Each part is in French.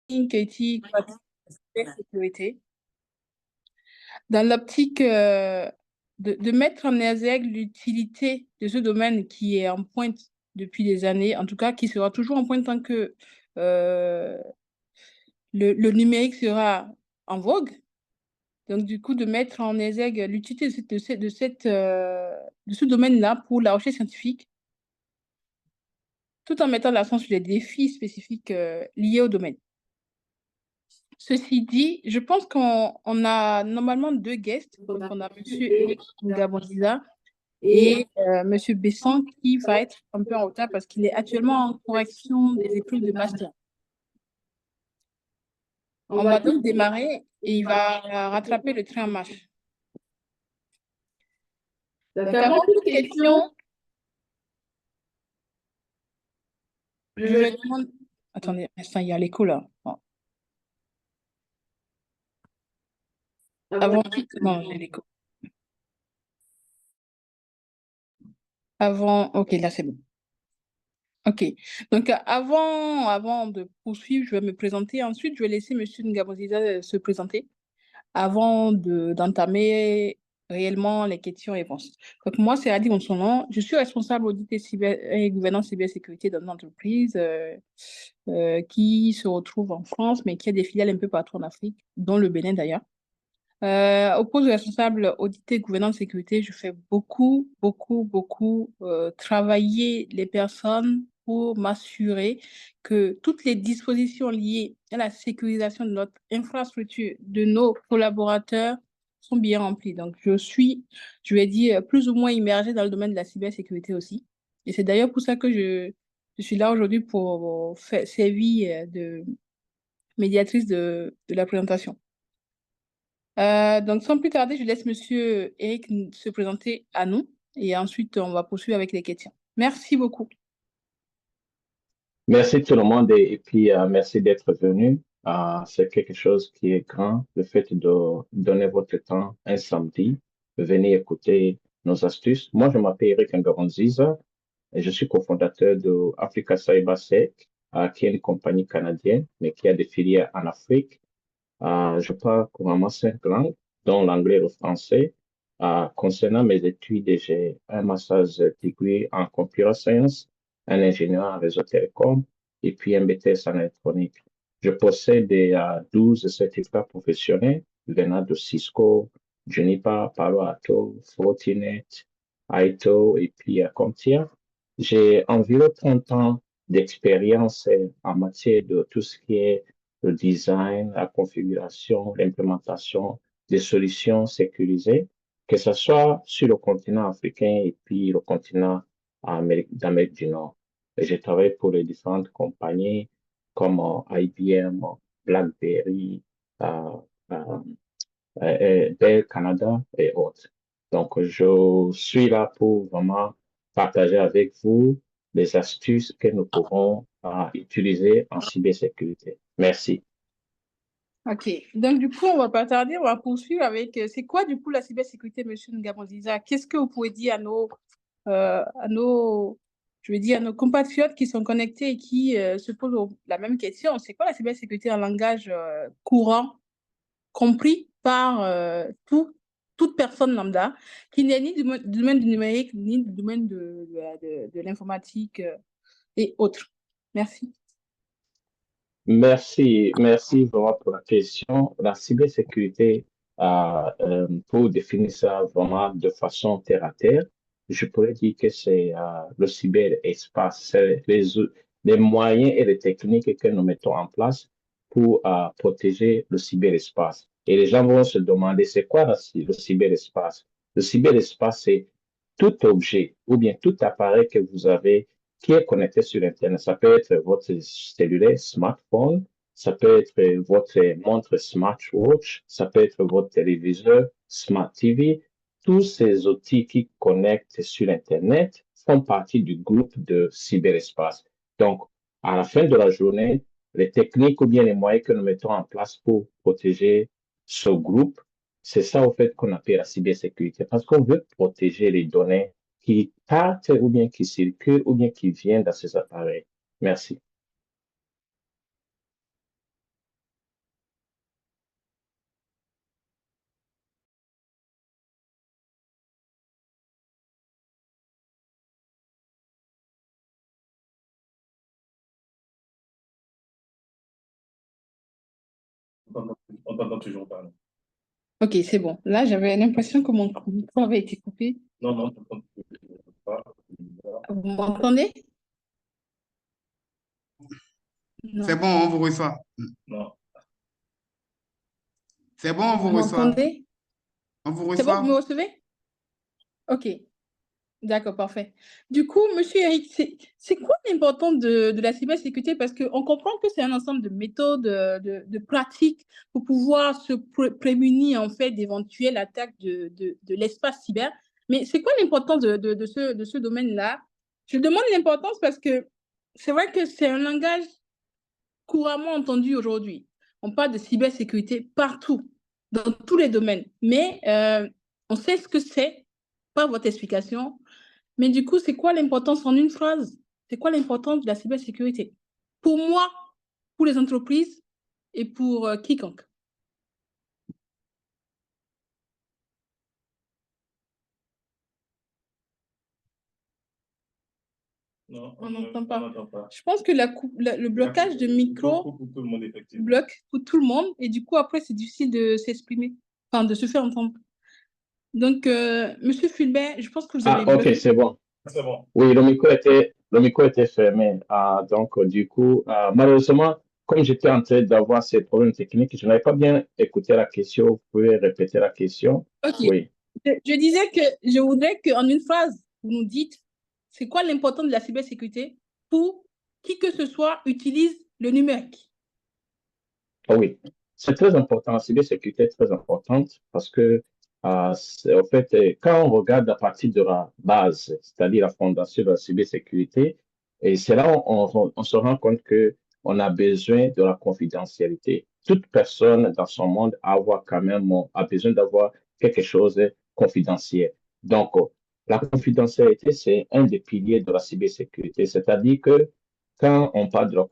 éthique, sécurité, dans l'optique de mettre en exergue l'utilité de ce domaine qui est en pointe depuis des années, en tout cas qui sera toujours en pointe tant que euh, le numérique sera en vogue. Donc, du coup, de mettre en exergue l'utilité de ce domaine-là pour la recherche scientifique, tout en mettant l'accent sur les défis spécifiques liés au domaine. Ceci dit, je pense qu'on a normalement deux guests. Donc, on a M. Eric Ngabonziza et M. Besson qui va être un peu en retard parce qu'il est actuellement en correction des épreuves de master. On va donc démarrer et il va rattraper le train en marche. Donc, avant toute question, je vais demander... Attendez, instant, il y a l'écho là. Bon. Avant toute... Non, j'ai l'écho. Avant... Ok, là, c'est bon. Ok. Donc, avant de poursuivre, je vais me présenter. Ensuite, je vais laisser M. Ngabonziza se présenter avant d'entamer réellement les questions-réponses. Donc, moi, c'est Adi Monsonon. Je suis responsable audit et gouvernance cybersécurité dans une entreprise qui se retrouve en France, mais qui a des filiales un peu partout en Afrique, dont le Bénin d'ailleurs. Au poste de responsable audit et gouvernance sécurité, je fais beaucoup travailler les personnes pour m'assurer que toutes les dispositions liées à la sécurisation de notre infrastructure, de nos collaborateurs, sont bien remplies. Donc, je vais dire, plus ou moins immergée dans le domaine de la cybersécurité aussi. Et c'est d'ailleurs pour ça que je suis là aujourd'hui pour servir de médiatrice de la présentation. Donc, sans plus tarder, je laisse Monsieur Eric se présenter à nous et ensuite, on va poursuivre avec les questions. Merci beaucoup. Merci tout le monde et puis merci d'être venu. C'est quelque chose qui est grand, le fait de donner votre temps un samedi, de venir écouter nos astuces. Moi, je m'appelle Eric Ngaronziza et je suis cofondateur de Africa CyberSec, qui est une compagnie canadienne, mais qui a des filiales en Afrique. Je parle couramment 5 langues, dont l'anglais et le français. Concernant mes études, j'ai un master's degree en computer science, un ingénieur en réseau télécom et puis un BTS en électronique. Je possède 12 certificats professionnels venant de Cisco, Juniper, Palo Alto, Fortinet, Aito et puis CompTIA. J'ai environ 30 ans d'expérience en matière de tout ce qui est le design, la configuration, l'implémentation des solutions sécurisées, que ce soit sur le continent africain et puis le continent d'Amérique du Nord. Et j'ai travaillé pour les différentes compagnies comme IBM, BlackBerry, euh, euh, Bell Canada et autres. Donc, je suis là pour vraiment partager avec vous les astuces que nous pouvons utiliser en cybersécurité. Merci. OK. Donc, du coup, on va pas tarder, on va poursuivre avec c'est quoi, du coup, la cybersécurité, Monsieur Ngabonziza? Qu'est-ce que vous pouvez dire je veux dire, à nos compatriotes qui sont connectés et qui se posent la même question? C'est quoi la cybersécurité en langage courant, compris par toute personne lambda, qui n'est ni du domaine du numérique, ni du domaine de l'informatique et autres? Merci. Merci vraiment pour la question. La cybersécurité, pour définir ça vraiment de façon terre à terre, je pourrais dire que c'est le cyberespace, c'est les moyens et les techniques que nous mettons en place pour protéger le cyberespace. Et les gens vont se demander, c'est quoi le cyberespace? Le cyberespace, c'est tout objet ou bien tout appareil que vous avez qui est connecté sur Internet. Ça peut être votre cellulaire, smartphone, ça peut être votre montre smartwatch, ça peut être votre téléviseur, smart TV. Tous ces outils qui connectent sur Internet font partie du groupe de cyberespace. Donc, à la fin de la journée, les techniques ou bien les moyens que nous mettons en place pour protéger ce groupe, c'est ça au fait qu'on appelle la cybersécurité parce qu'on veut protéger les données qui partent ou bien qui circulent ou bien qui viennent dans ces appareils. Merci. On t'entend toujours pas. Non, Ok, c'est bon. Là, j'avais l'impression que mon micro avait été coupé. non, on t'entend toujours pas. Vous m'entendez? C'est Non. bon, on vous reçoit. Non. C'est bon, on Vous vous reçoit. m'entendez? On vous C'est bon, vous me reçoit. recevez? Ok. D'accord, parfait. Du coup, monsieur Eric, c'est quoi l'importance de la cybersécurité? Parce qu'on comprend que c'est un ensemble de méthodes, de pratiques pour pouvoir se prémunir en fait d'éventuelles attaques de l'espace cyber. Mais c'est quoi l'importance de ce domaine-là? Je demande l'importance parce que c'est vrai que c'est un langage couramment entendu aujourd'hui. On parle de cybersécurité partout, dans tous les domaines. Mais on sait ce que c'est, pas votre explication. Mais du coup, c'est quoi l'importance en une phrase? C'est quoi l'importance de la cybersécurité? Pour moi, pour les entreprises et pour quiconque. Non, On n'entend on pas. n'entend pas. Je pense que le blocage de micro Beaucoup pour tout le monde, effectivement. bloque pour tout le monde et du coup, après, c'est difficile de s'exprimer, enfin, de se faire entendre. Donc, Monsieur Fulbert, je pense que vous avez Ah, ok, bloqué. c'est bon. C'est bon. Oui, le micro était fermé. Donc, du coup, malheureusement, comme j'étais en train d'avoir ces problèmes techniques, je n'avais pas bien écouté la question. Vous pouvez répéter la question? Ok. Oui. Je disais que je voudrais qu'en une phrase, vous nous dites c'est quoi l'importance de la cybersécurité pour qui que ce soit utilise le numérique. Ah oui, c'est très important. La cybersécurité est très importante parce que, en fait, quand on regarde à partir de la base, c'est-à-dire la fondation de la cybersécurité, et c'est là où on se rend compte que on a besoin de la confidentialité. Toute personne dans son monde a besoin d'avoir quelque chose de confidentiel. Donc, la confidentialité, c'est un des piliers de la cybersécurité. C'est-à-dire que quand on parle de la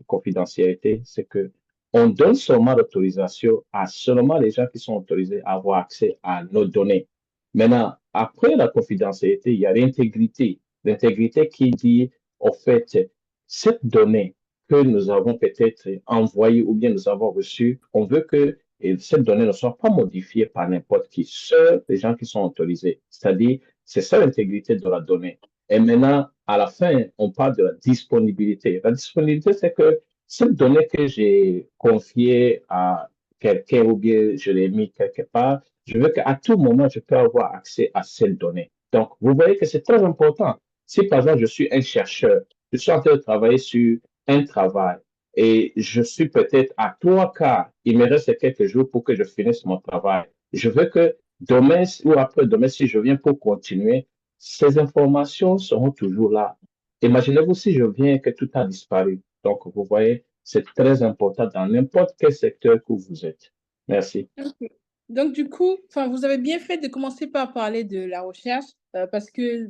confidentialité, c'est que on donne seulement l'autorisation à seulement les gens qui sont autorisés à avoir accès à nos données. Maintenant, après la confidentialité, il y a l'intégrité. L'intégrité qui dit, au fait, cette donnée que nous avons peut-être envoyée ou bien nous avons reçue, on veut que cette donnée ne soit pas modifiée par n'importe qui, seuls les gens qui sont autorisés. C'est-à-dire, c'est ça l'intégrité de la donnée. Et maintenant, à la fin, on parle de la disponibilité. La disponibilité, c'est que cette donnée que j'ai confiée à quelqu'un ou bien je l'ai mis quelque part, je veux qu'à tout moment, je peux avoir accès à cette donnée. Donc, vous voyez que c'est très important. Si, par exemple, je suis un chercheur, je suis en train de travailler sur un travail et je suis peut-être à 3 quarts, il me reste quelques jours pour que je finisse mon travail. Je veux que demain ou après-demain, si je viens pour continuer, ces informations seront toujours là. Imaginez-vous si je viens que tout a disparu. Donc, vous voyez, c'est très important dans n'importe quel secteur que vous êtes. Merci. Ok. Donc, du coup, vous avez bien fait de commencer par parler de la recherche parce que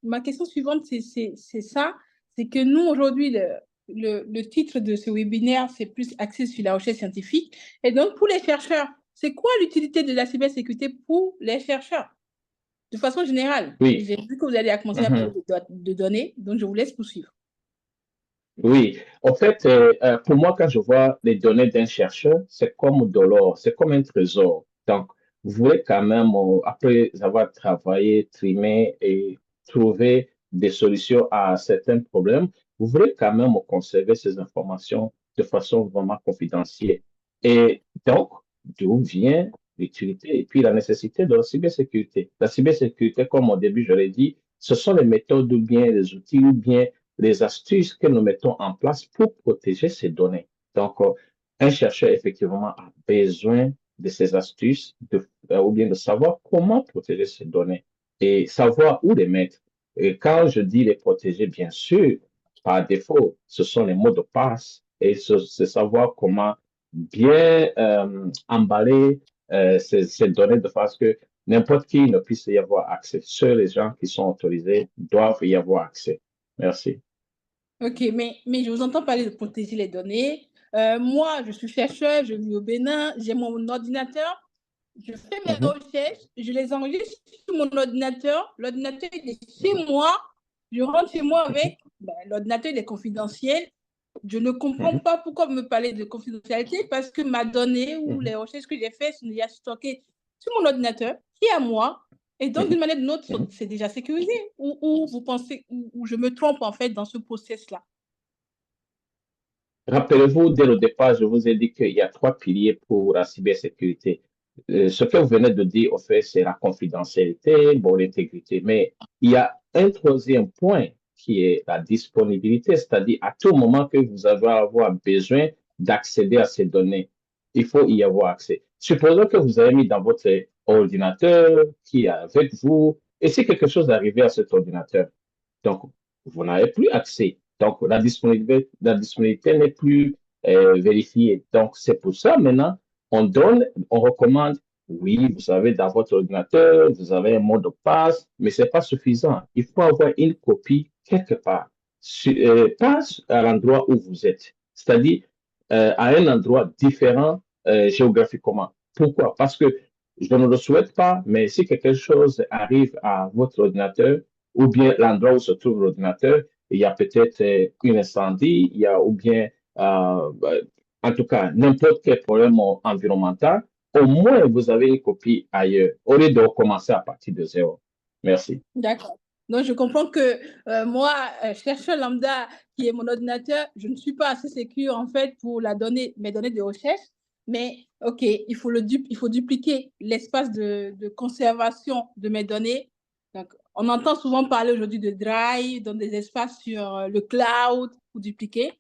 ma question suivante, c'est ça. C'est que nous, aujourd'hui, le titre de ce webinaire, c'est plus axé sur la recherche scientifique. Et donc, pour les chercheurs, c'est quoi l'utilité de la cybersécurité pour les chercheurs? De façon générale, Oui. j'ai vu que vous allez commencer à parler Mhm. de données, donc je vous laisse poursuivre. Oui, en fait, pour moi, quand je vois les données d'un chercheur, c'est comme de l'or, c'est comme un trésor. Donc, vous voulez quand même, après avoir travaillé, trimé et trouvé des solutions à certains problèmes, vous voulez quand même conserver ces informations de façon vraiment confidentielle. Et donc, d'où vient l'utilité et puis la nécessité de la cybersécurité. La cybersécurité, comme au début je l'ai dit, ce sont les méthodes ou bien les outils ou bien les astuces que nous mettons en place pour protéger ces données. Donc, un chercheur, effectivement, a besoin de ces astuces ou bien de savoir comment protéger ces données et savoir où les mettre. Et quand je dis les protéger, bien sûr, par défaut, ce sont les mots de passe et c'est savoir comment bien emballer ces données de façon que n'importe qui ne puisse y avoir accès. Seuls les gens qui sont autorisés doivent y avoir accès. Merci. Ok, mais je vous entends parler de protéger les données. Moi, je suis chercheur, je vis au Bénin, j'ai mon ordinateur, je fais mes Mhm. recherches, je les enregistre sur mon ordinateur, l'ordinateur il est chez moi, je rentre chez moi Mhm. avec, l'ordinateur il est confidentiel, Je ne comprends pas pourquoi vous me parlez de confidentialité parce que ma donnée ou les recherches que j'ai faites sont déjà stockées sur mon ordinateur, qui est à moi. Et donc, d'une manière ou d'une autre, c'est déjà sécurisé. Ou vous pensez, ou je me trompe en fait dans ce process-là. Rappelez-vous, dès le départ, je vous ai dit qu'il y a trois piliers pour la cybersécurité. Ce que vous venez de dire, au fait, c'est la confidentialité, bon, l'intégrité. Mais il y a un troisième point qui est la disponibilité, c'est-à-dire à tout moment que vous allez avoir besoin d'accéder à ces données, il faut y avoir accès. Supposons que vous avez mis dans votre ordinateur qui est avec vous, et si quelque chose est arrivé à cet ordinateur, donc vous n'avez plus accès. Donc, la disponibilité n'est plus vérifiée. Donc, c'est pour ça, maintenant, on recommande, oui, vous savez, dans votre ordinateur, vous avez un mot de passe, mais ce n'est pas suffisant. Il faut avoir une copie quelque part, pas à l'endroit où vous êtes, c'est-à-dire à un endroit différent géographiquement. Pourquoi? Parce que je ne le souhaite pas, mais si quelque chose arrive à votre ordinateur, ou bien l'endroit où se trouve l'ordinateur, il y a peut-être un incendie, il y a ou bien, en tout cas, n'importe quel problème environnemental, au moins vous avez une copie ailleurs, au lieu de recommencer à partir de zéro. Merci. D'accord. Donc, je comprends que moi, chercheur lambda qui est mon ordinateur, je ne suis pas assez sécure en fait pour mes données de recherche. Mais OK, il faut dupliquer l'espace de conservation de mes données. Donc, on entend souvent parler aujourd'hui de Drive, dans des espaces sur le cloud pour dupliquer.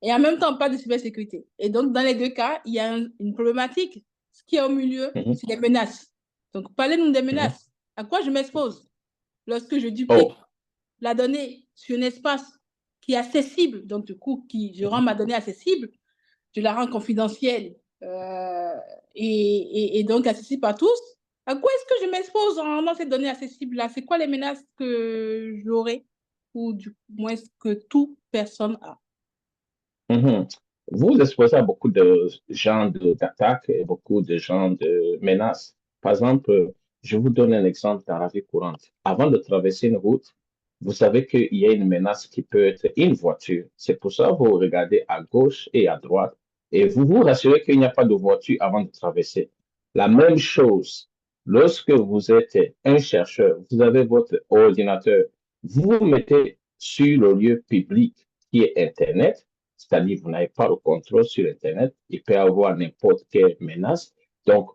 Et en même temps, pas de cybersécurité. Et donc, dans les deux cas, il y a une problématique. Ce qui est au milieu, c'est les menaces. Donc, parlez-nous des menaces. À quoi je m'expose lorsque je duplique la donnée sur un espace qui est accessible, donc du coup, je rends ma donnée accessible, je la rends confidentielle et donc accessible à tous. À quoi est-ce que je m'expose en rendant cette donnée accessible-là? C'est quoi les menaces que j'aurai ou du moins que toute personne a? Vous exposez à beaucoup de gens d'attaques et beaucoup de gens de menaces. Par exemple, je vous donne un exemple dans la vie courante. Avant de traverser une route, vous savez qu'il y a une menace qui peut être une voiture. C'est pour ça que vous regardez à gauche et à droite et vous vous rassurez qu'il n'y a pas de voiture avant de traverser. La même chose, lorsque vous êtes un chercheur, vous avez votre ordinateur, vous vous mettez sur le lieu public qui est Internet, c'est-à-dire vous n'avez pas le contrôle sur Internet, il peut y avoir n'importe quelle menace. Donc,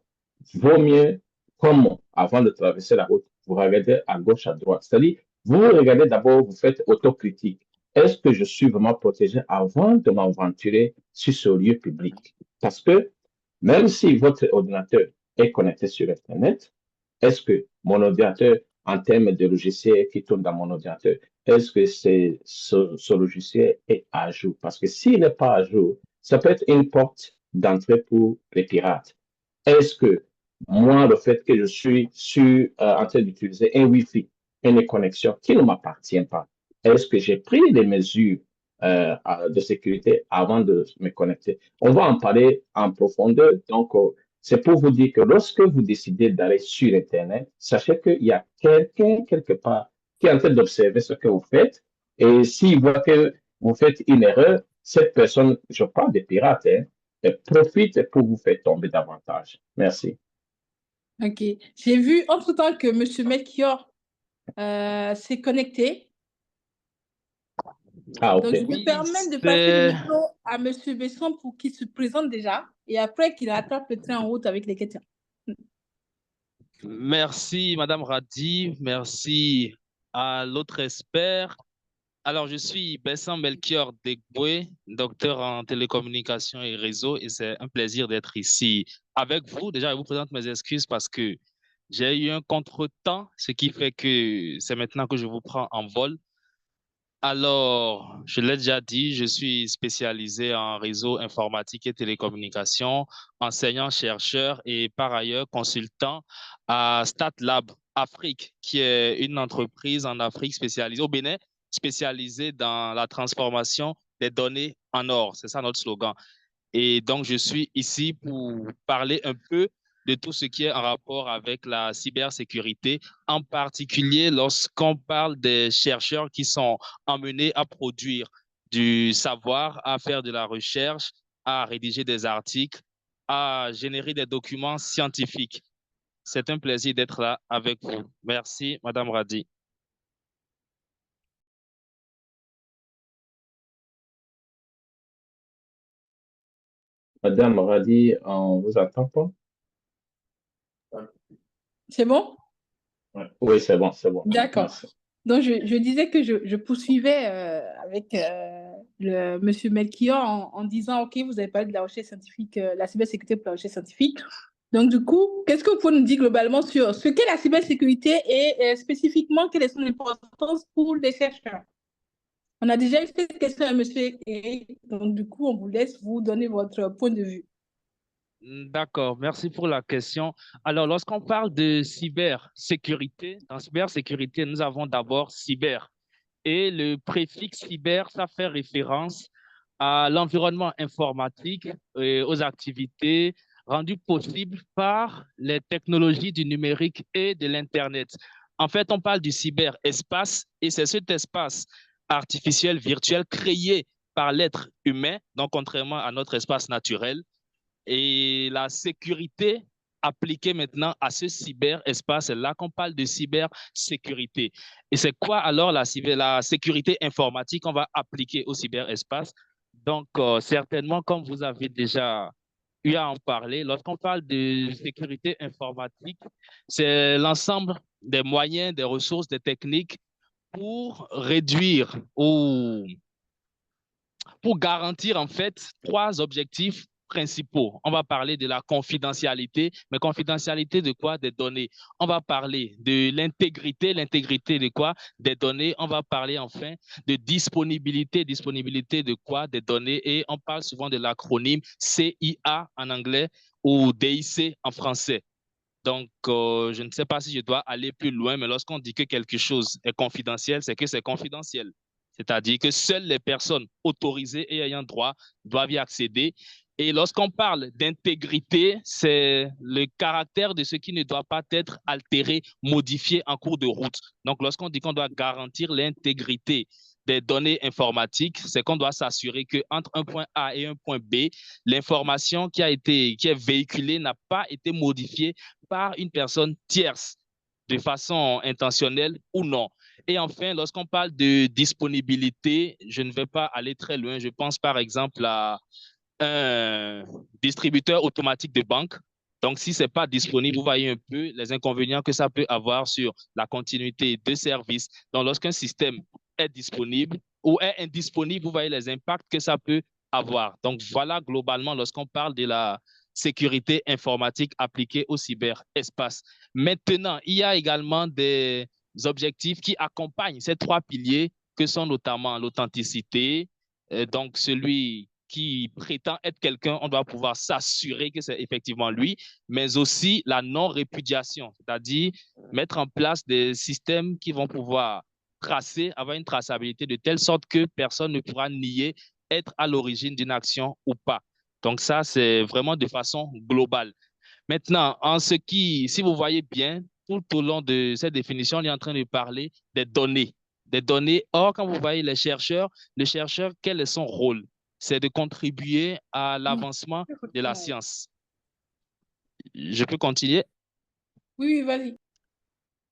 vaut mieux, comme avant de traverser la route, vous regardez à gauche, à droite. C'est-à-dire, vous regardez d'abord, vous faites autocritique. Est-ce que je suis vraiment protégé avant de m'aventurer sur ce lieu public? Parce que même si votre ordinateur est connecté sur Internet, est-ce que mon ordinateur, en termes de logiciel qui tourne dans mon ordinateur, est-ce que ce logiciel est à jour? Parce que s'il n'est pas à jour, ça peut être une porte d'entrée pour les pirates. Est-ce que moi, le fait que je suis en train d'utiliser un Wi-Fi, une connexion qui ne m'appartient pas, est-ce que j'ai pris des mesures de sécurité avant de me connecter? On va en parler en profondeur. Donc, c'est pour vous dire que lorsque vous décidez d'aller sur Internet, sachez qu'il y a quelqu'un quelque part qui est en train d'observer ce que vous faites. Et s'il voit que vous faites une erreur, cette personne, je parle des pirates, hein, elle profite pour vous faire tomber davantage. Merci. OK. J'ai vu entre-temps que M. Melchior s'est connecté. Ah, Donc, je OK. me permets de passer le micro à M. Besson pour qu'il se présente déjà et après qu'il rattrape le train en route avec les questions. Merci, Madame Radi. Merci à l'autre expert. Alors, je suis Besson Melchior Degboué, docteur en télécommunications et réseaux, et c'est un plaisir d'être ici avec vous. Déjà, je vous présente mes excuses parce que j'ai eu un contretemps, ce qui fait que c'est maintenant que je vous prends en vol. Alors, je l'ai déjà dit, je suis spécialisé en réseau informatique et télécommunications, enseignant-chercheur et par ailleurs consultant à StatLab Afrique, qui est une entreprise en Afrique spécialisée au Bénin, spécialisée dans la transformation des données en or. C'est ça notre slogan. Et donc, je suis ici pour parler un peu de tout ce qui est en rapport avec la cybersécurité, en particulier lorsqu'on parle des chercheurs qui sont emmenés à produire du savoir, à faire de la recherche, à rédiger des articles, à générer des documents scientifiques. C'est un plaisir d'être là avec vous. Merci, Madame Radi. Madame Radi, on vous attend pas? C'est bon? Oui, c'est bon, c'est bon. D'accord. Merci. Donc, je disais que je poursuivais avec le monsieur Melchior en disant, OK, vous avez parlé de la recherche scientifique, la cybersécurité pour la recherche scientifique. Donc, du coup, qu'est-ce que vous pouvez nous dire globalement sur ce qu'est la cybersécurité et spécifiquement, quelle est son importance pour les chercheurs? On a déjà eu cette question à monsieur Eric, donc du coup, on vous laisse vous donner votre point de vue. D'accord, merci pour la question. Alors, lorsqu'on parle de cybersécurité, dans cybersécurité, nous avons d'abord cyber. Et le préfixe cyber, ça fait référence à l'environnement informatique et aux activités rendues possibles par les technologies du numérique et de l'Internet. En fait, on parle du cyberespace et c'est cet espace artificiel, virtuel, créé par l'être humain, donc contrairement à notre espace naturel, et la sécurité appliquée maintenant à ce cyberespace, c'est là qu'on parle de cybersécurité. Et c'est quoi alors la sécurité informatique qu'on va appliquer au cyberespace? Donc, certainement, comme vous avez déjà eu à en parler, lorsqu'on parle de sécurité informatique, c'est l'ensemble des moyens, des ressources, des techniques pour réduire ou pour garantir en fait trois objectifs principaux. On va parler de la confidentialité, mais confidentialité de quoi? Des données. On va parler de l'intégrité, l'intégrité de quoi? Des données. On va parler enfin de disponibilité, disponibilité de quoi? Des données. Et on parle souvent de l'acronyme CIA en anglais ou DIC en français. Donc, je ne sais pas si je dois aller plus loin, mais lorsqu'on dit que quelque chose est confidentiel, c'est que c'est confidentiel. C'est-à-dire que seules les personnes autorisées et ayant droit doivent y accéder. Et lorsqu'on parle d'intégrité, c'est le caractère de ce qui ne doit pas être altéré, modifié en cours de route. Donc, lorsqu'on dit qu'on doit garantir l'intégrité des données informatiques, c'est qu'on doit s'assurer qu'entre un point A et un point B, l'information qui est véhiculée n'a pas été modifiée par une personne tierce de façon intentionnelle ou non. Et enfin, lorsqu'on parle de disponibilité, je ne vais pas aller très loin. Je pense par exemple à un distributeur automatique de banque. Donc, si ce n'est pas disponible, vous voyez un peu les inconvénients que ça peut avoir sur la continuité de service. Donc, lorsqu'un système est disponible ou est indisponible, vous voyez les impacts que ça peut avoir. Donc, voilà globalement lorsqu'on parle de la sécurité informatique appliquée au cyberespace. Maintenant, il y a également des objectifs qui accompagnent ces trois piliers que sont notamment l'authenticité, donc celui qui prétend être quelqu'un, on doit pouvoir s'assurer que c'est effectivement lui, mais aussi la non-répudiation, c'est-à-dire mettre en place des systèmes qui vont pouvoir tracer, avoir une traçabilité de telle sorte que personne ne pourra nier être à l'origine d'une action ou pas. Donc ça, c'est vraiment de façon globale. Maintenant, si vous voyez bien, tout au long de cette définition, on est en train de parler des données. Des données. Or, quand vous voyez le chercheur, quel est son rôle? C'est de contribuer à l'avancement de la science. Je peux continuer? Oui, vas-y.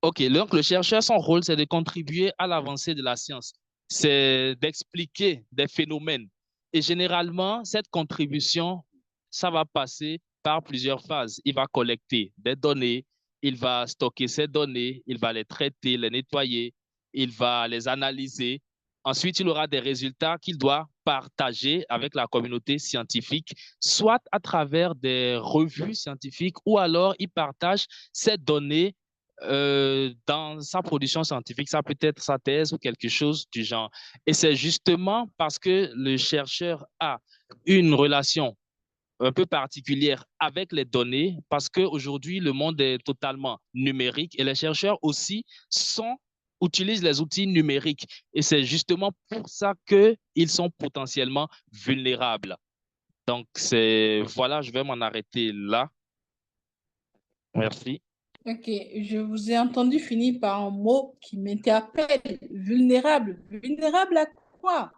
OK, donc le chercheur, son rôle, c'est de contribuer à l'avancée de la science. C'est d'expliquer des phénomènes. Et généralement, cette contribution, ça va passer par plusieurs phases. Il va collecter des données, il va stocker ces données, il va les traiter, les nettoyer, il va les analyser. Ensuite, il aura des résultats qu'il doit partager avec la communauté scientifique, soit à travers des revues scientifiques ou alors il partage ces données dans sa production scientifique, ça peut être sa thèse ou quelque chose du genre. Et c'est justement parce que le chercheur a une relation un peu particulière avec les données, parce qu'aujourd'hui, le monde est totalement numérique et les chercheurs aussi utilisent les outils numériques. Et c'est justement pour ça qu'ils sont potentiellement vulnérables. Donc, voilà, je vais m'en arrêter là. Merci. Ok, je vous ai entendu finir par un mot qui m'interpelle. Vulnérable. Vulnérable à quoi?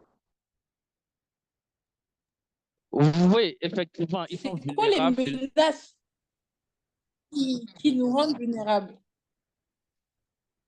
Oui, effectivement, ils sont C'est quoi les vulnérables. menaces qui nous rendent vulnérables?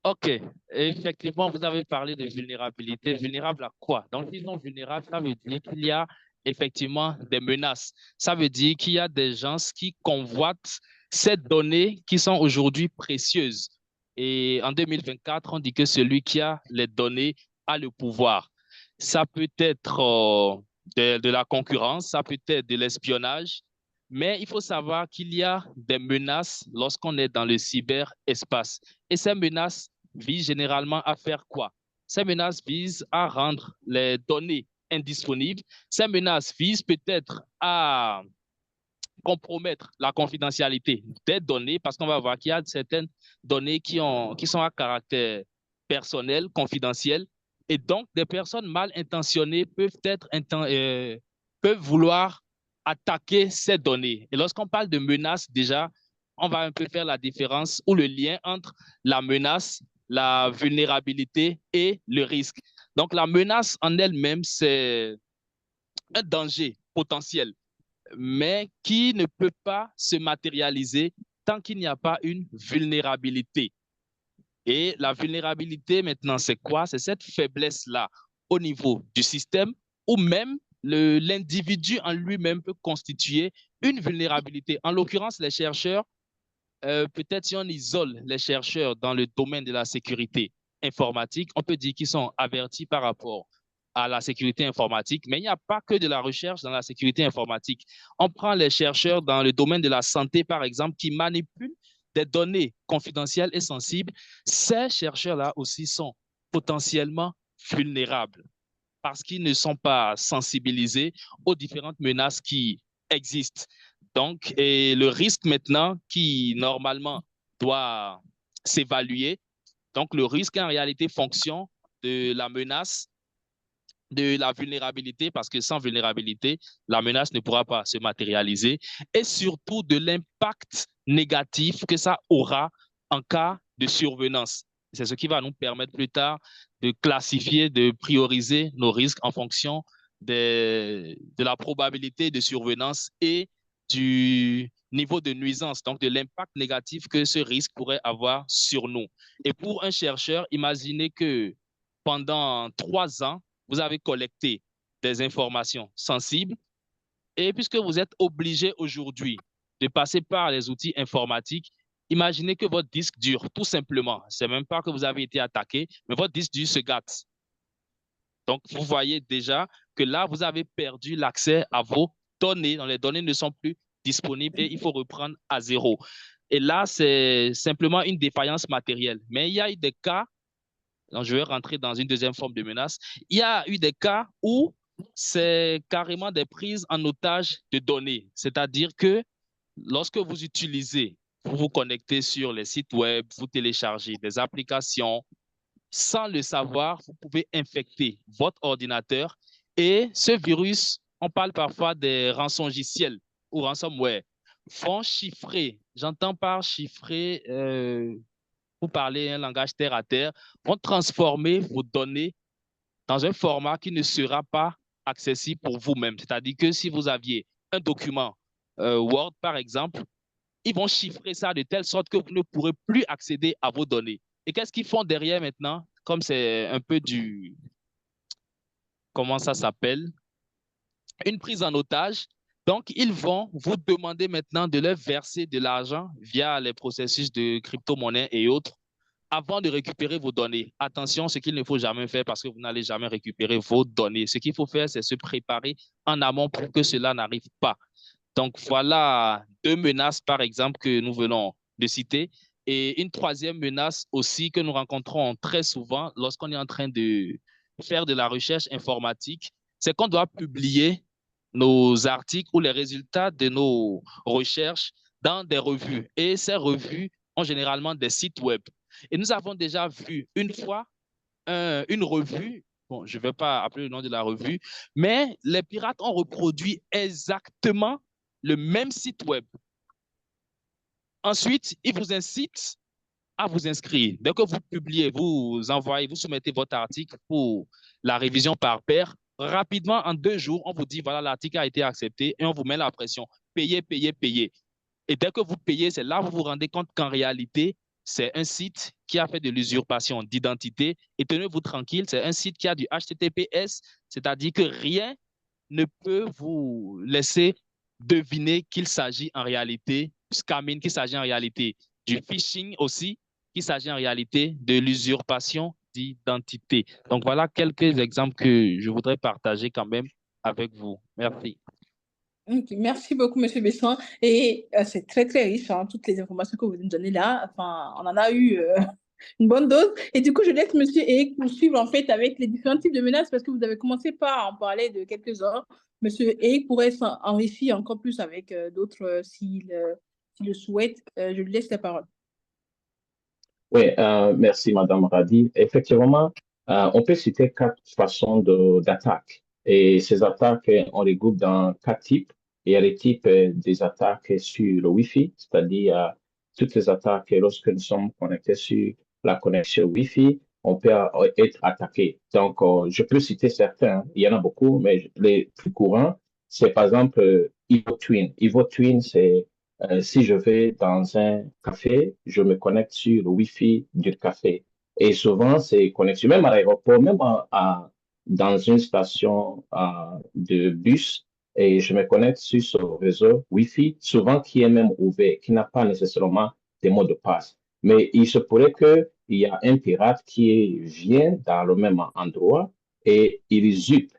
OK, effectivement, vous avez parlé de vulnérabilité. Vulnérable à quoi? Donc, ils sont vulnérables, ça veut dire qu'il y a effectivement des menaces. Ça veut dire qu'il y a des gens qui convoitent ces données qui sont aujourd'hui précieuses. Et en 2024, on dit que celui qui a les données a le pouvoir. Ça peut être de la concurrence, ça peut être de l'espionnage, mais il faut savoir qu'il y a des menaces lorsqu'on est dans le cyberespace. Et ces menaces visent généralement à faire quoi? Ces menaces visent à rendre les données indisponibles. Ces menaces visent peut-être à compromettre la confidentialité des données parce qu'on va voir qu'il y a certaines données qui sont à caractère personnel, confidentiel. Et donc, des personnes mal intentionnées peuvent vouloir attaquer ces données. Et lorsqu'on parle de menace, déjà, on va un peu faire la différence ou le lien entre la menace, la vulnérabilité et le risque. Donc, la menace en elle-même, c'est un danger potentiel, mais qui ne peut pas se matérialiser tant qu'il n'y a pas une vulnérabilité. Et la vulnérabilité, maintenant, c'est quoi? C'est cette faiblesse-là au niveau du système ou même l'individu en lui-même peut constituer une vulnérabilité. En l'occurrence, les chercheurs, peut-être si on isole les chercheurs dans le domaine de la sécurité informatique, on peut dire qu'ils sont avertis par rapport à la sécurité informatique, mais il n'y a pas que de la recherche dans la sécurité informatique. On prend les chercheurs dans le domaine de la santé, par exemple, qui manipulent des données confidentielles et sensibles. Ces chercheurs-là aussi sont potentiellement vulnérables parce qu'ils ne sont pas sensibilisés aux différentes menaces qui existent. Donc, et le risque maintenant qui normalement doit s'évaluer, donc le risque en réalité fonction de la menace, de la vulnérabilité, parce que sans vulnérabilité, la menace ne pourra pas se matérialiser, et surtout de l'impact négatif que ça aura en cas de survenance. C'est ce qui va nous permettre plus tard de classifier, de prioriser nos risques en fonction de la probabilité de survenance et du niveau de nuisance, donc de l'impact négatif que ce risque pourrait avoir sur nous. Et pour un chercheur, imaginez que pendant 3 ans, vous avez collecté des informations sensibles et puisque vous êtes obligé aujourd'hui de passer par les outils informatiques, imaginez que votre disque dur, tout simplement, c'est même pas que vous avez été attaqué, mais votre disque dur se gâte. Donc, vous voyez déjà que là, vous avez perdu l'accès à vos données. Donc, les données ne sont plus disponibles et il faut reprendre à zéro. Et là, c'est simplement une défaillance matérielle. Mais il y a eu des cas, donc je vais rentrer dans une deuxième forme de menace, il y a eu des cas où c'est carrément des prises en otage de données. C'est-à-dire que lorsque vous utilisez, vous vous connectez sur les sites web, vous téléchargez des applications, sans le savoir, vous pouvez infecter votre ordinateur et ce virus, on parle parfois des rançongiciels ou ransomware, vont chiffrer, j'entends par chiffrer, pour parler un langage terre à terre, vont transformer vos données dans un format qui ne sera pas accessible pour vous-même. C'est-à-dire que si vous aviez un document Word, par exemple, ils vont chiffrer ça de telle sorte que vous ne pourrez plus accéder à vos données. Et qu'est-ce qu'ils font derrière maintenant? Comme c'est un peu du, comment ça s'appelle? Une prise en otage. Donc, ils vont vous demander maintenant de leur verser de l'argent via les processus de crypto-monnaie et autres avant de récupérer vos données. Attention, ce qu'il ne faut jamais faire parce que vous n'allez jamais récupérer vos données. Ce qu'il faut faire, c'est se préparer en amont pour que cela n'arrive pas. Donc, voilà 2 menaces, par exemple, que nous venons de citer. Et une troisième menace aussi que nous rencontrons très souvent lorsqu'on est en train de faire de la recherche informatique, c'est qu'on doit publier nos articles ou les résultats de nos recherches dans des revues. Et ces revues ont généralement des sites web. Et nous avons déjà vu une fois une revue, bon, je ne vais pas appeler le nom de la revue, mais les pirates ont reproduit exactement le même site web. Ensuite, ils vous incitent à vous inscrire. Dès que vous publiez, vous envoyez, vous soumettez votre article pour la révision par pair, rapidement, en 2 jours, on vous dit, voilà, l'article a été accepté et on vous met la pression. Payez, payez, payez. Et dès que vous payez, c'est là que vous vous rendez compte qu'en réalité, c'est un site qui a fait de l'usurpation d'identité. Et tenez-vous tranquille, c'est un site qui a du HTTPS, c'est-à-dire que rien ne peut vous laisser deviner qu'il s'agit en réalité scamming, qu'il s'agit en réalité du phishing aussi, qu'il s'agit en réalité de l'usurpation d'identité. Donc voilà quelques exemples que je voudrais partager quand même avec vous. Merci. Ok, merci beaucoup, Monsieur Besson. Et c'est très, très riche, hein, toutes les informations que vous nous donnez là. Enfin, on en a eu une bonne dose. Et du coup, je laisse Monsieur Eric poursuivre en fait avec les différents types de menaces parce que vous avez commencé par en parler de quelques-uns. Monsieur Eric pourrait s'enrichir encore plus avec d'autres s'il le souhaite. Je lui laisse la parole. Oui, merci, Madame Radi. Effectivement, on peut citer 4 façons d'attaque. Et ces attaques, on les groupe dans 4 types. Il y a les types des attaques sur le Wi-Fi, c'est-à-dire toutes les attaques lorsque nous sommes connectés sur la connexion Wi-Fi, on peut être attaqué. Donc, je peux citer certains, il y en a beaucoup, mais les plus courants, c'est par exemple EvoTwin. EvoTwin, c'est si je vais dans un café, je me connecte sur le Wi-Fi du café. Et souvent, c'est connexion, même à l'aéroport, même dans une station de bus, et je me connecte sur ce réseau Wi-Fi, souvent qui est même ouvert, qui n'a pas nécessairement des mots de passe. Mais il se pourrait qu'il y a un pirate qui vient dans le même endroit et il usurpe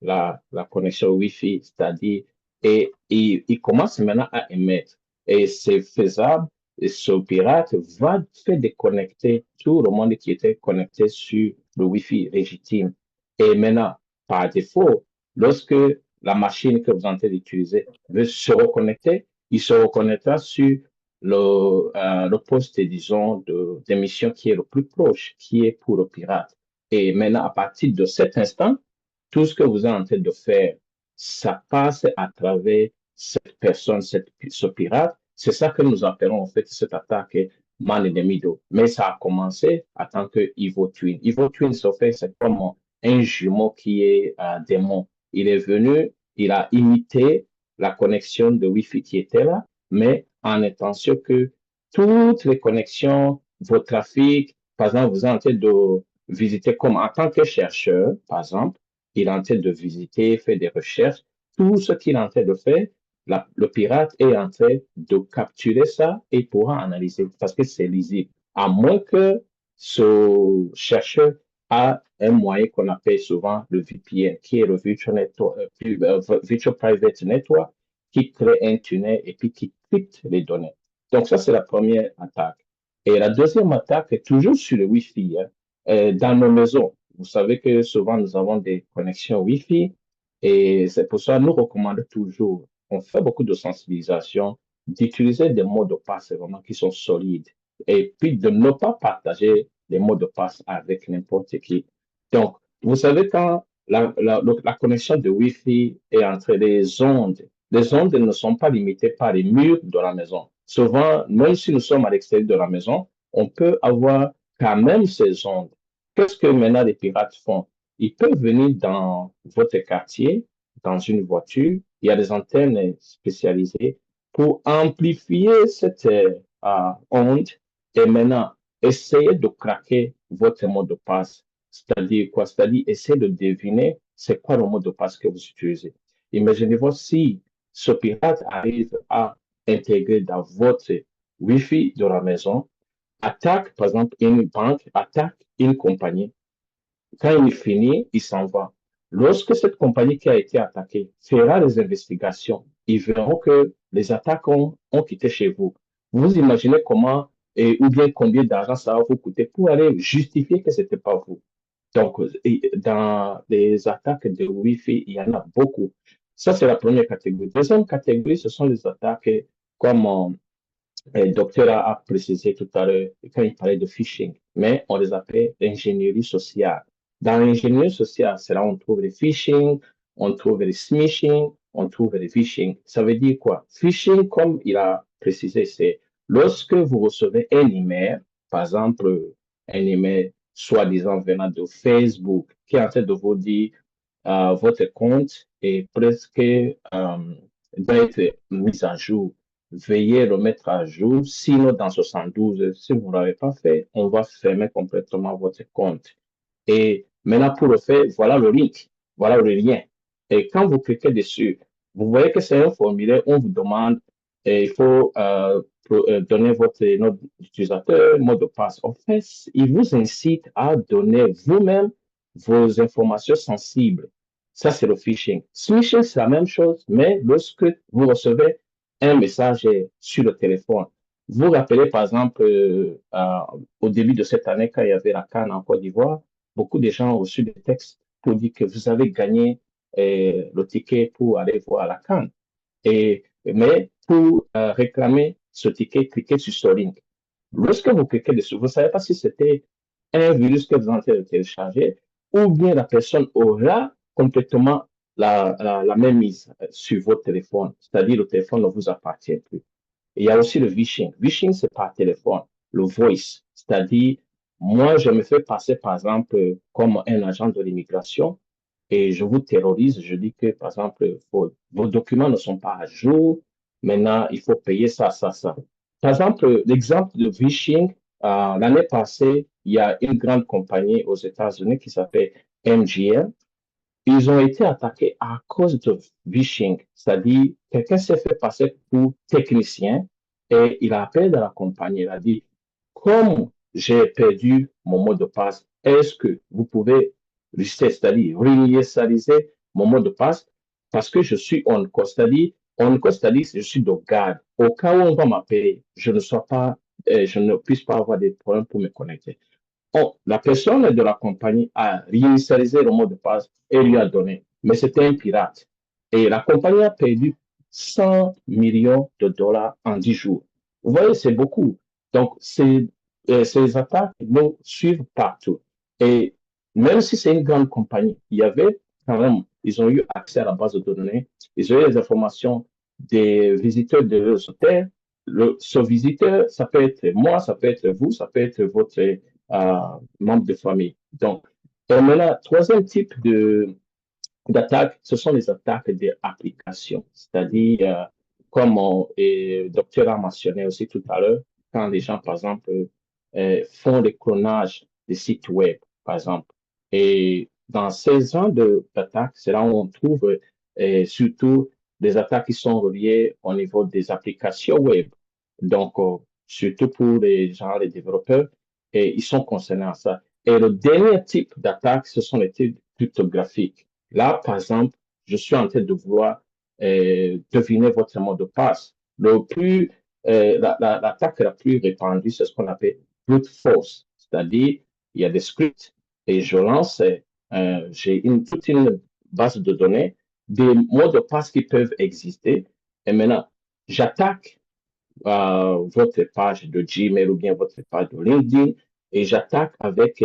la connexion Wi-Fi, c'est-à-dire, et il commence maintenant à émettre. Et c'est faisable. Et ce pirate va faire déconnecter tout le monde qui était connecté sur le Wi-Fi légitime. Et maintenant, par défaut, lorsque la machine que vous êtes en train d'utiliser veut se reconnecter, il se reconnectera sur le poste, disons, d'émission qui est le plus proche, qui est pour le pirate. Et maintenant, à partir de cet instant, tout ce que vous êtes en train de faire, ça passe à travers cette personne, ce pirate. C'est ça que nous appelons en fait cette attaque man in the middle. Mais ça a commencé en tant que EvoTwin. EvoTwin, en fait, c'est comme un jumeau qui est démon. Il est venu, il a imité la connexion de Wi-Fi qui était là, mais en étant sûr que toutes les connexions, vos trafics, par exemple, vous êtes en train de visiter comme en tant que chercheur, par exemple, il est en train de visiter, faire des recherches. Tout ce qu'il est en train de faire, le pirate est en train de capturer ça et pourra analyser parce que c'est lisible. À moins que ce chercheur a un moyen qu'on appelle souvent le VPN, qui est le Virtual Private Network, qui crée un tunnel et puis qui crypte les données. Donc ça, c'est la première attaque. Et la deuxième attaque est toujours sur le Wi-Fi, hein, dans nos maisons. Vous savez que souvent, nous avons des connexions Wi-Fi et c'est pour ça que nous recommandons toujours, on fait beaucoup de sensibilisation, d'utiliser des mots de passe vraiment qui sont solides et puis de ne pas partager les mots de passe avec n'importe qui. Donc, vous savez, quand la connexion de Wi-Fi est entre les ondes ne sont pas limitées par les murs de la maison. Souvent, même si nous sommes à l'extérieur de la maison, on peut avoir quand même ces ondes. Qu'est-ce que maintenant les pirates font? Ils peuvent venir dans votre quartier, dans une voiture. Il y a des antennes spécialisées pour amplifier cette onde et maintenant essayer de craquer votre mot de passe. C'est-à-dire quoi? C'est-à-dire essayer de deviner c'est quoi le mot de passe que vous utilisez. Imaginez-vous si ce pirate arrive à intégrer dans votre Wi-Fi de la maison, attaque, par exemple, une banque, attaque une compagnie. Quand il finit, il s'en va. Lorsque cette compagnie qui a été attaquée fera les investigations, ils verront que les attaques ont quitté chez vous. Vous imaginez comment ou bien combien d'argent ça va vous coûter pour aller justifier que ce n'était pas vous. Donc, dans les attaques de Wi-Fi, il y en a beaucoup. Ça, c'est la première catégorie. Deuxième catégorie, ce sont les attaques comme le docteur a précisé tout à l'heure quand il parlait de phishing, mais on les appelle l'ingénierie sociale. Dans l'ingénierie sociale, c'est là où on trouve les phishing, on trouve les smishing, on trouve les phishing. Ça veut dire quoi? Phishing, comme il a précisé, c'est lorsque vous recevez un email, par exemple, un email soi-disant venant de Facebook, qui est en train de vous dire votre compte est presque doit être mis à jour. Veuillez le mettre à jour. Sinon, dans 72 si vous ne l'avez pas fait, on va fermer complètement votre compte. Et maintenant, pour le faire, voilà le link, voilà le lien. Et quand vous cliquez dessus, vous voyez que c'est un formulaire, on vous demande, et il faut donner votre nom d'utilisateur, mot de passe. En fait, il vous incite à donner vous-même vos informations sensibles. Ça, c'est le phishing. Phishing, c'est la même chose, mais lorsque vous recevez un message sur le téléphone, vous rappelez, par exemple, au début de cette année, quand il y avait la CAN en Côte d'Ivoire, beaucoup de gens ont reçu des textes pour dire que vous avez gagné le ticket pour aller voir la CAN. Mais pour réclamer ce ticket, cliquez sur ce link. Lorsque vous cliquez dessus, vous ne savez pas si c'était un virus que vous êtes en train de télécharger ou bien la personne aura complètement la même mise sur votre téléphone, c'est-à-dire le téléphone ne vous appartient plus. Et il y a aussi le phishing. Phishing, c'est par téléphone, le voice, c'est-à-dire moi, je me fais passer, par exemple, comme un agent de l'immigration et je vous terrorise. Je dis que, par exemple, vos documents ne sont pas à jour. Maintenant, il faut payer ça, ça, ça. Par exemple, l'exemple de phishing, l'année passée, il y a une grande compagnie aux États-Unis qui s'appelle MGM. Ils ont été attaqués à cause de phishing, c'est-à-dire quelqu'un s'est fait passer pour technicien et il a appelé dans la compagnie, il a dit, comme j'ai perdu mon mot de passe, est-ce que vous pouvez lister, c'est-à-dire réinitialiser mon mot de passe parce que je suis on call, c'est-à-dire on call, c'est-à-dire je suis de garde. Au cas où on va m'appeler, je ne sois pas, je ne puisse pas avoir des problèmes pour me connecter. Oh, la personne de la compagnie a réinitialisé le mot de passe et lui a donné. Mais c'était un pirate. Et la compagnie a perdu 100 millions de dollars en 10 jours. Vous voyez, c'est beaucoup. Donc, ces attaques nous suivent partout. Et même si c'est une grande compagnie, il y avait quand même, ils ont eu accès à la base de données, ils ont eu les informations des visiteurs de l'hôtel. Ce visiteur, ça peut être moi, ça peut être vous, ça peut être votre membres de famille. Donc, maintenant, troisième type d'attaque, ce sont les attaques d'applications. C'est-à-dire, comme le docteur a mentionné aussi tout à l'heure, quand les gens, par exemple, font des clonages des sites web, par exemple. Et dans ces genres d'attaques, c'est là où on trouve surtout des attaques qui sont reliées au niveau des applications web. Donc, surtout pour les gens, les développeurs, et ils sont concernés à ça. Et le dernier type d'attaque, ce sont les types cryptographiques. Là, par exemple, je suis en train de vouloir deviner votre mot de passe. L'attaque la plus répandue, c'est ce qu'on appelle brute force, c'est-à-dire il y a des scripts et je lance, j'ai toute une base de données, des mots de passe qui peuvent exister. Et maintenant, j'attaque votre page de Gmail ou bien votre page de LinkedIn et j'attaque avec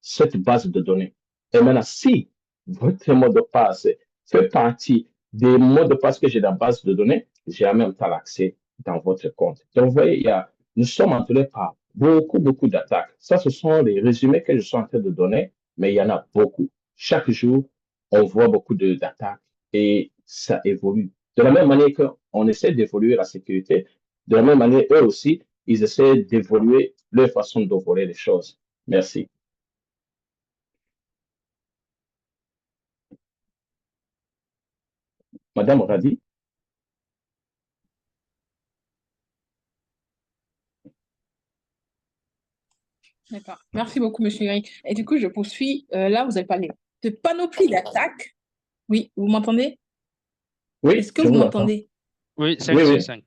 cette base de données. Et maintenant, si votre mot de passe fait partie des mots de passe que j'ai dans la base de données, j'ai en même temps l'accès dans votre compte. Donc, vous voyez, nous sommes entourés par beaucoup, beaucoup d'attaques. Ça, ce sont les résumés que je suis en train de donner, mais il y en a beaucoup. Chaque jour, on voit beaucoup d'attaques et ça évolue. De la même manière qu'on essaie d'évoluer la sécurité, de la même manière, eux aussi, ils essaient d'évoluer leur façon de voler les choses. Merci. Madame Radi. D'accord. Merci beaucoup, monsieur Eric. Et du coup, je poursuis. Là, vous avez parlé de panoplie d'attaques. Oui, vous m'entendez? Oui, Est-ce que je vous vous entends. m'entendez? Oui, 5 Oui, sur oui, 5.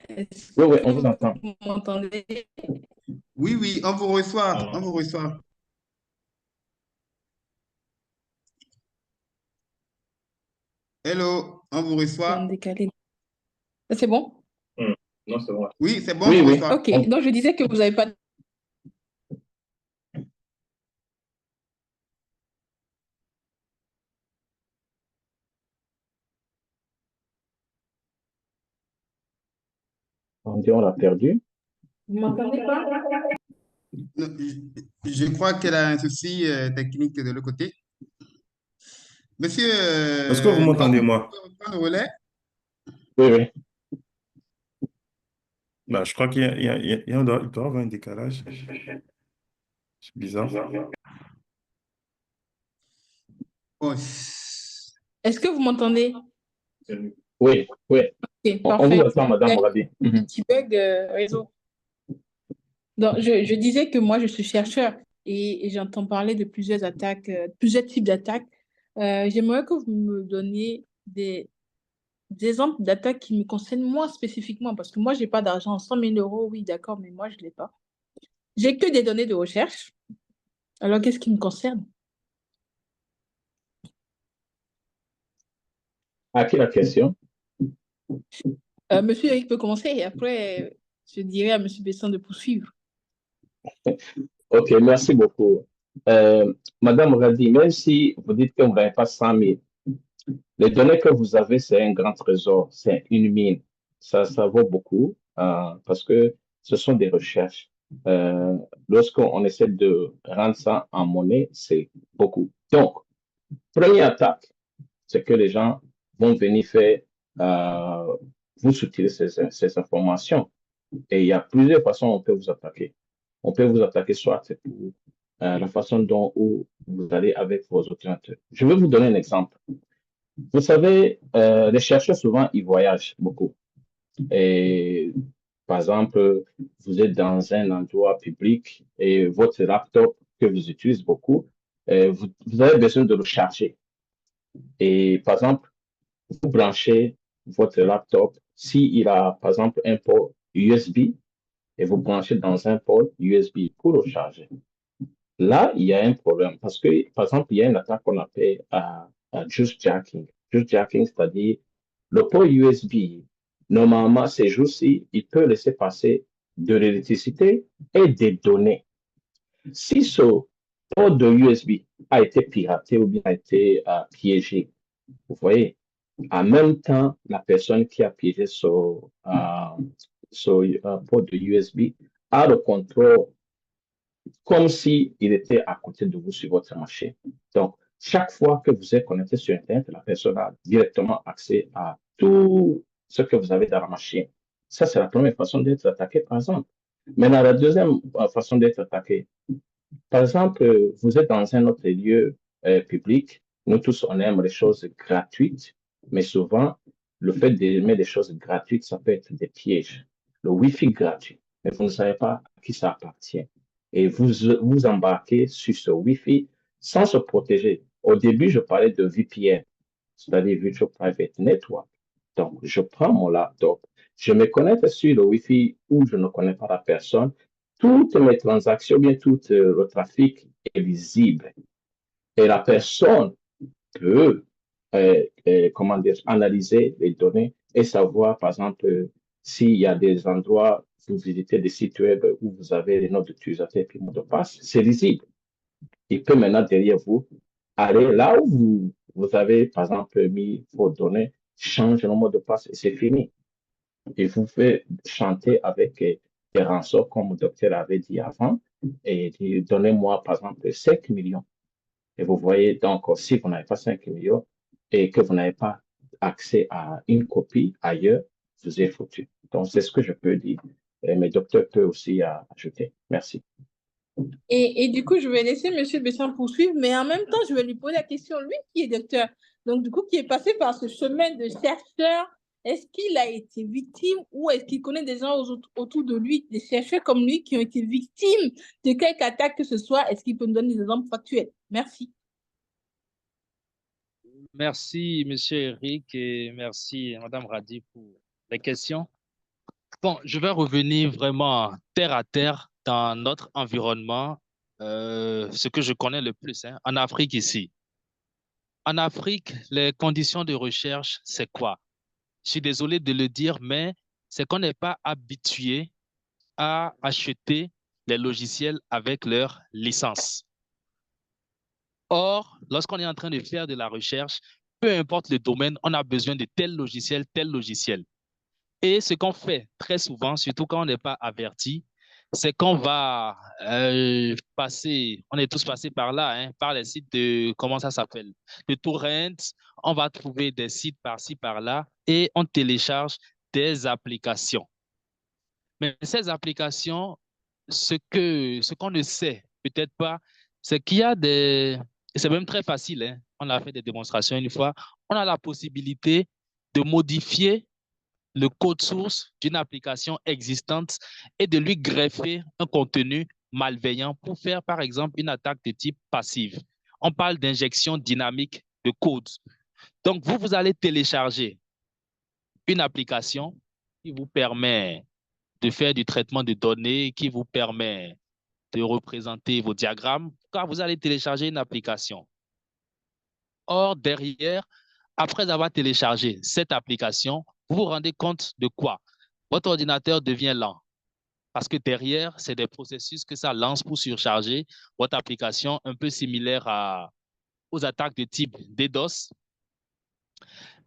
Est-ce oui, oui, que on vous entend. vous m'entendez? Oui, oui, on vous reçoit. Non, On vous reçoit. Hello, on vous C'est en reçoit. décalé. C'est bon? non, c'est bon. Oui, c'est bon, on Oui, vous oui. reçoit. Ok. Donc, je disais que vous n'avez pas. On dit on l'a perdu. Vous m'entendez pas? Non, je crois qu'elle a un souci technique de l'autre côté. Monsieur Est-ce que vous m'entendez, Ngabou, moi? vous pouvez reprendre le relais? Oui, oui. Bah, je crois il doit y avoir un décalage. C'est bizarre. Oh, Est-ce que vous m'entendez? C'est mieux. Oui, oui. Ok, On vous parfait. attend, Madame Rabi. Un petit bug de réseau. Donc, je disais que moi, je suis chercheur et j'entends parler de plusieurs attaques, plusieurs types d'attaques. J'aimerais que vous me donniez des exemples d'attaques qui me concernent moi spécifiquement, parce que moi, j'ai pas d'argent. 100 000 euros, oui, d'accord, mais moi, je l'ai pas. J'ai que des données de recherche. Alors, qu'est-ce qui me concerne? À qui la question? Monsieur Eric peut commencer et après, je dirai à Monsieur Besson de poursuivre. OK, merci beaucoup. Madame Radi, même si vous dites que vous n'avez pas 100 000, les données que vous avez, c'est un grand trésor, c'est une mine. Ça vaut beaucoup parce que ce sont des recherches. Lorsqu'on essaie de rendre ça en monnaie, c'est beaucoup. Donc, première attaque, c'est que les gens vont venir faire, vous soutirer ces informations. Et il y a plusieurs façons dont on peut vous attaquer. On peut vous attaquer soit pour la façon dont vous allez avec vos ordinateurs. Je vais vous donner un exemple. Vous savez, les chercheurs, souvent, ils voyagent beaucoup. Et par exemple, vous êtes dans un endroit public et votre laptop que vous utilisez beaucoup, vous avez besoin de le charger. Et par exemple, vous branchez votre laptop, s'il a par exemple un port USB, et vous branchez dans un port USB pour le charger. Là, il y a un problème parce que, par exemple, il y a une attaque qu'on appelle just jacking. Just jacking, c'est-à-dire le port USB, normalement, ces jours-ci, il peut laisser passer de l'électricité et des données. Si ce port de USB a été piraté ou bien a été piégé, vous voyez, en même temps, la personne qui a piégé ce port de USB a le contrôle comme s'il était à côté de vous sur votre machine. Donc, chaque fois que vous êtes connecté sur Internet, la personne a directement accès à tout ce que vous avez dans la machine. Ça, c'est la première façon d'être attaqué, par exemple. Maintenant, la deuxième façon d'être attaqué, par exemple, vous êtes dans un autre lieu public. Nous tous, on aime les choses gratuites, mais souvent, le fait d'aimer des choses gratuites, ça peut être des pièges. Le Wi-Fi gratuit, mais vous ne savez pas à qui ça appartient. Et vous embarquez sur ce Wi-Fi sans se protéger. Au début, je parlais de VPN, c'est-à-dire Virtual Private Network. Donc, je prends mon laptop, je me connecte sur le Wi-Fi où je ne connais pas la personne. Toutes mes transactions, bien tout le trafic est visible. Et la personne peut, comment dire, analyser les données et savoir, par exemple, s'il y a des endroits, vous visitez des sites web où vous avez les noms d'utilisateurs et mots de passe, c'est lisible. Il peut maintenant, derrière vous, aller là où vous avez, par exemple, mis vos données, change le mot de passe et c'est fini. Il vous fait chanter avec des rançons, comme le docteur avait dit avant, et dit, donnez-moi, par exemple, 5 millions. Et vous voyez, donc, si vous n'avez pas 5 millions et que vous n'avez pas accès à une copie ailleurs, vous êtes foutu. Donc, c'est ce que je peux dire. Mais le docteur peut aussi ajouter. Merci. Et du coup, je vais laisser Monsieur Besson poursuivre, mais en même temps, je vais lui poser la question, lui qui est docteur, donc du coup, qui est passé par ce chemin de chercheur, est-ce qu'il a été victime ou est-ce qu'il connaît des gens autour de lui, des chercheurs comme lui qui ont été victimes de quelque attaque que ce soit? Est-ce qu'il peut nous donner des exemples factuels? Merci. Merci, Monsieur Eric, et merci, Madame Radi, pour les questions. Bon, je vais revenir vraiment terre à terre dans notre environnement, ce que je connais le plus, hein, en Afrique ici. En Afrique, les conditions de recherche, c'est quoi? Je suis désolé de le dire, mais c'est qu'on n'est pas habitué à acheter les logiciels avec leur licence. Or, lorsqu'on est en train de faire de la recherche, peu importe le domaine, on a besoin de tel logiciel, tel logiciel. Et ce qu'on fait très souvent, surtout quand on n'est pas averti, c'est qu'on va passer, on est tous passés par là, hein, par les sites de, comment ça s'appelle, de torrents. On va trouver des sites par-ci, par-là et on télécharge des applications. Mais ces applications, ce qu'on ne sait peut-être pas, c'est qu'il y a des, et c'est même très facile, hein, on a fait des démonstrations une fois, on a la possibilité de modifier le code source d'une application existante et de lui greffer un contenu malveillant pour faire, par exemple, une attaque de type passive. On parle d'injection dynamique de code. Donc, vous allez télécharger une application qui vous permet de faire du traitement de données, qui vous permet de représenter vos diagrammes, car vous allez télécharger une application. Or, derrière, après avoir téléchargé cette application, vous vous rendez compte de quoi? Votre ordinateur devient lent parce que derrière, c'est des processus que ça lance pour surcharger votre application, un peu similaire aux attaques de type DDoS.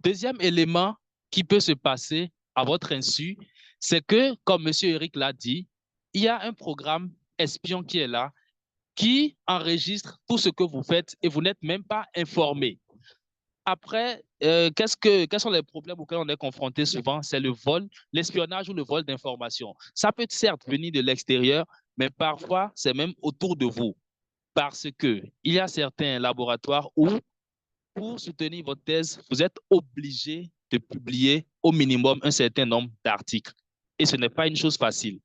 Deuxième élément qui peut se passer à votre insu, c'est que, comme M. Eric l'a dit, il y a un programme espion qui est là, qui enregistre tout ce que vous faites et vous n'êtes même pas informé. Après, quels sont les problèmes auxquels on est confronté souvent? C'est le vol, l'espionnage ou le vol d'informations. Ça peut certes venir de l'extérieur, mais parfois, c'est même autour de vous. Parce qu'il y a certains laboratoires où, pour soutenir votre thèse, vous êtes obligé de publier au minimum un certain nombre d'articles. Et ce n'est pas une chose facile.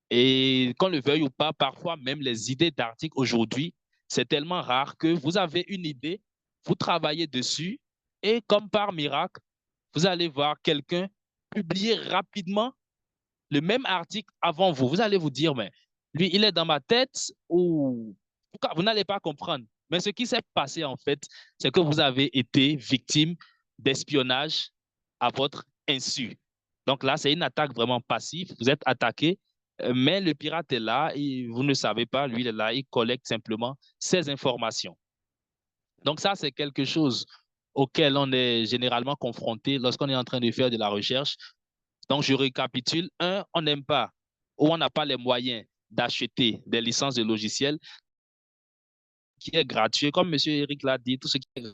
Et qu'on le veuille ou pas, parfois même les idées d'articles aujourd'hui, c'est tellement rare que vous avez une idée, vous travaillez dessus et comme par miracle, vous allez voir quelqu'un publier rapidement le même article avant vous. Vous allez vous dire, mais lui, il est dans ma tête ou vous n'allez pas comprendre. Mais ce qui s'est passé en fait, c'est que vous avez été victime d'espionnage à votre insu. Donc là, c'est une attaque vraiment passive. Vous êtes attaqué, mais le pirate est là et vous ne savez pas, lui, il est là, il collecte simplement ces informations. Donc ça, c'est quelque chose auquel on est généralement confronté lorsqu'on est en train de faire de la recherche. Donc, je récapitule. Un, on n'aime pas ou on n'a pas les moyens d'acheter des licences de logiciels qui est gratuit. Comme M. Eric l'a dit, tout ce qui est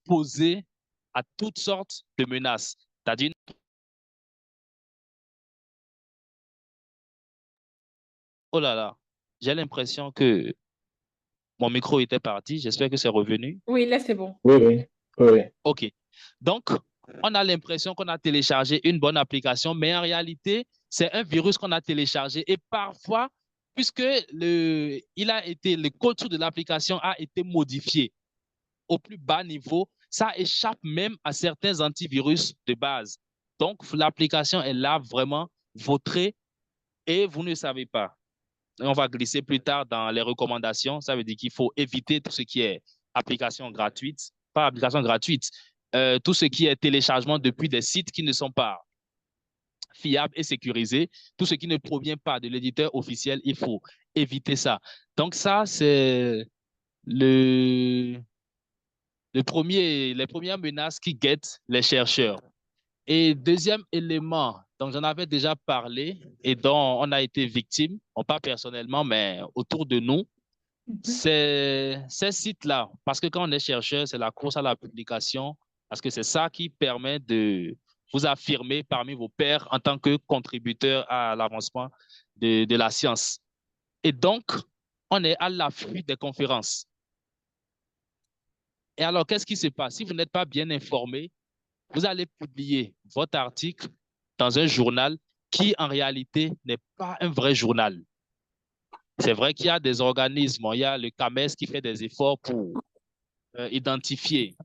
posé à toutes sortes de menaces. C'est-à-dire, oh là là, j'ai l'impression que mon micro était parti. J'espère que c'est revenu. Oui, là, c'est bon. Oui, oui, oui. OK. Donc, on a l'impression qu'on a téléchargé une bonne application, mais en réalité, c'est un virus qu'on a téléchargé. Et parfois, puisque le code source de l'application a été modifié au plus bas niveau, ça échappe même à certains antivirus de base. Donc, l'application est là vraiment vautrée et vous ne savez pas. On va glisser plus tard dans les recommandations. Ça veut dire qu'il faut éviter tout ce qui est application gratuite, pas application gratuite, tout ce qui est téléchargement depuis des sites qui ne sont pas fiables et sécurisés, tout ce qui ne provient pas de l'éditeur officiel, il faut éviter ça. Donc ça, c'est les premières menaces qui guettent les chercheurs. Et deuxième élément, donc j'en avais déjà parlé et dont on a été victime, non pas personnellement, mais autour de nous, c'est ces sites-là. Parce que quand on est chercheur, c'est la course à la publication, parce que c'est ça qui permet de vous affirmer parmi vos pairs en tant que contributeur à l'avancement de la science. Et donc, on est à l'affût des conférences. Et alors, qu'est-ce qui se passe? Si vous n'êtes pas bien informé, vous allez publier votre article dans un journal qui, en réalité, n'est pas un vrai journal. C'est vrai qu'il y a des organismes, il y a le CAMES qui fait des efforts pour identifier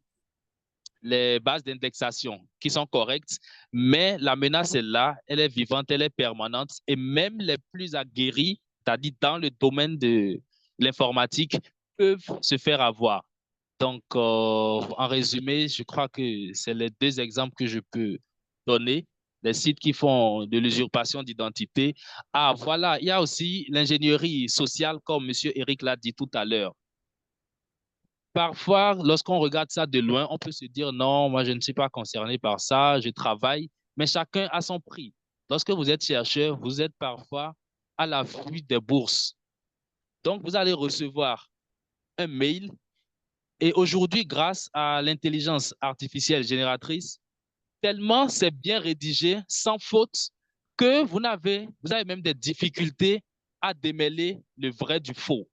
les bases d'indexation qui sont correctes, mais la menace est là, elle est vivante, elle est permanente, et même les plus aguerris, c'est-à-dire dans le domaine de l'informatique, peuvent se faire avoir. Donc, en résumé, je crois que c'est les deux exemples que je peux donner. Les sites qui font de l'usurpation d'identité. Ah, voilà, il y a aussi l'ingénierie sociale, comme M. Eric l'a dit tout à l'heure. Parfois, lorsqu'on regarde ça de loin, on peut se dire non, moi je ne suis pas concerné par ça, je travaille, mais chacun a son prix. lorsque vous êtes chercheur, vous êtes parfois à l'affût des bourses. Donc, vous allez recevoir un mail et aujourd'hui, grâce à l'intelligence artificielle génératrice, tellement c'est bien rédigé, sans faute, que vous avez même des difficultés à démêler le vrai du faux.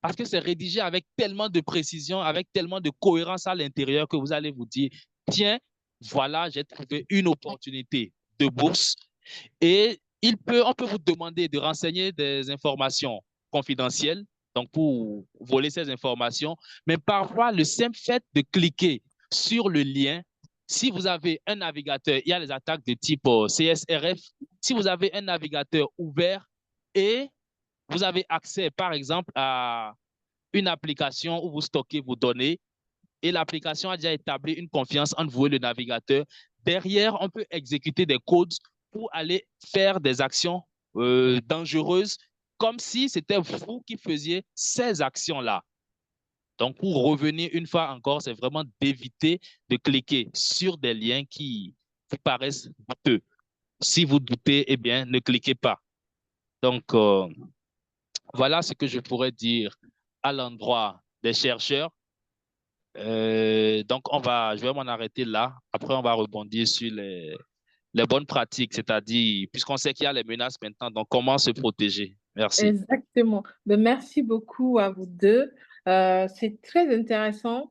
Parce que c'est rédigé avec tellement de précision, avec tellement de cohérence à l'intérieur que vous allez vous dire, tiens, voilà, j'ai trouvé une opportunité de bourse et on peut vous demander de renseigner des informations confidentielles, donc pour voler ces informations, mais parfois le simple fait de cliquer sur le lien, si vous avez un navigateur, il y a les attaques de type CSRF, si vous avez un navigateur ouvert et vous avez accès, par exemple, à une application où vous stockez vos données et l'application a déjà établi une confiance entre vous et le navigateur. Derrière, on peut exécuter des codes pour aller faire des actions dangereuses comme si c'était vous qui faisiez ces actions-là. Donc, pour revenir une fois encore, c'est vraiment d'éviter de cliquer sur des liens qui vous paraissent douteux. Si vous doutez, eh bien, ne cliquez pas. Donc, voilà ce que je pourrais dire à l'endroit des chercheurs. Donc, je vais m'en arrêter là. Après, on va rebondir sur les bonnes pratiques, c'est-à-dire, puisqu'on sait qu'il y a les menaces maintenant, donc comment se protéger. Merci. Exactement. Ben, merci beaucoup à vous deux. C'est très intéressant.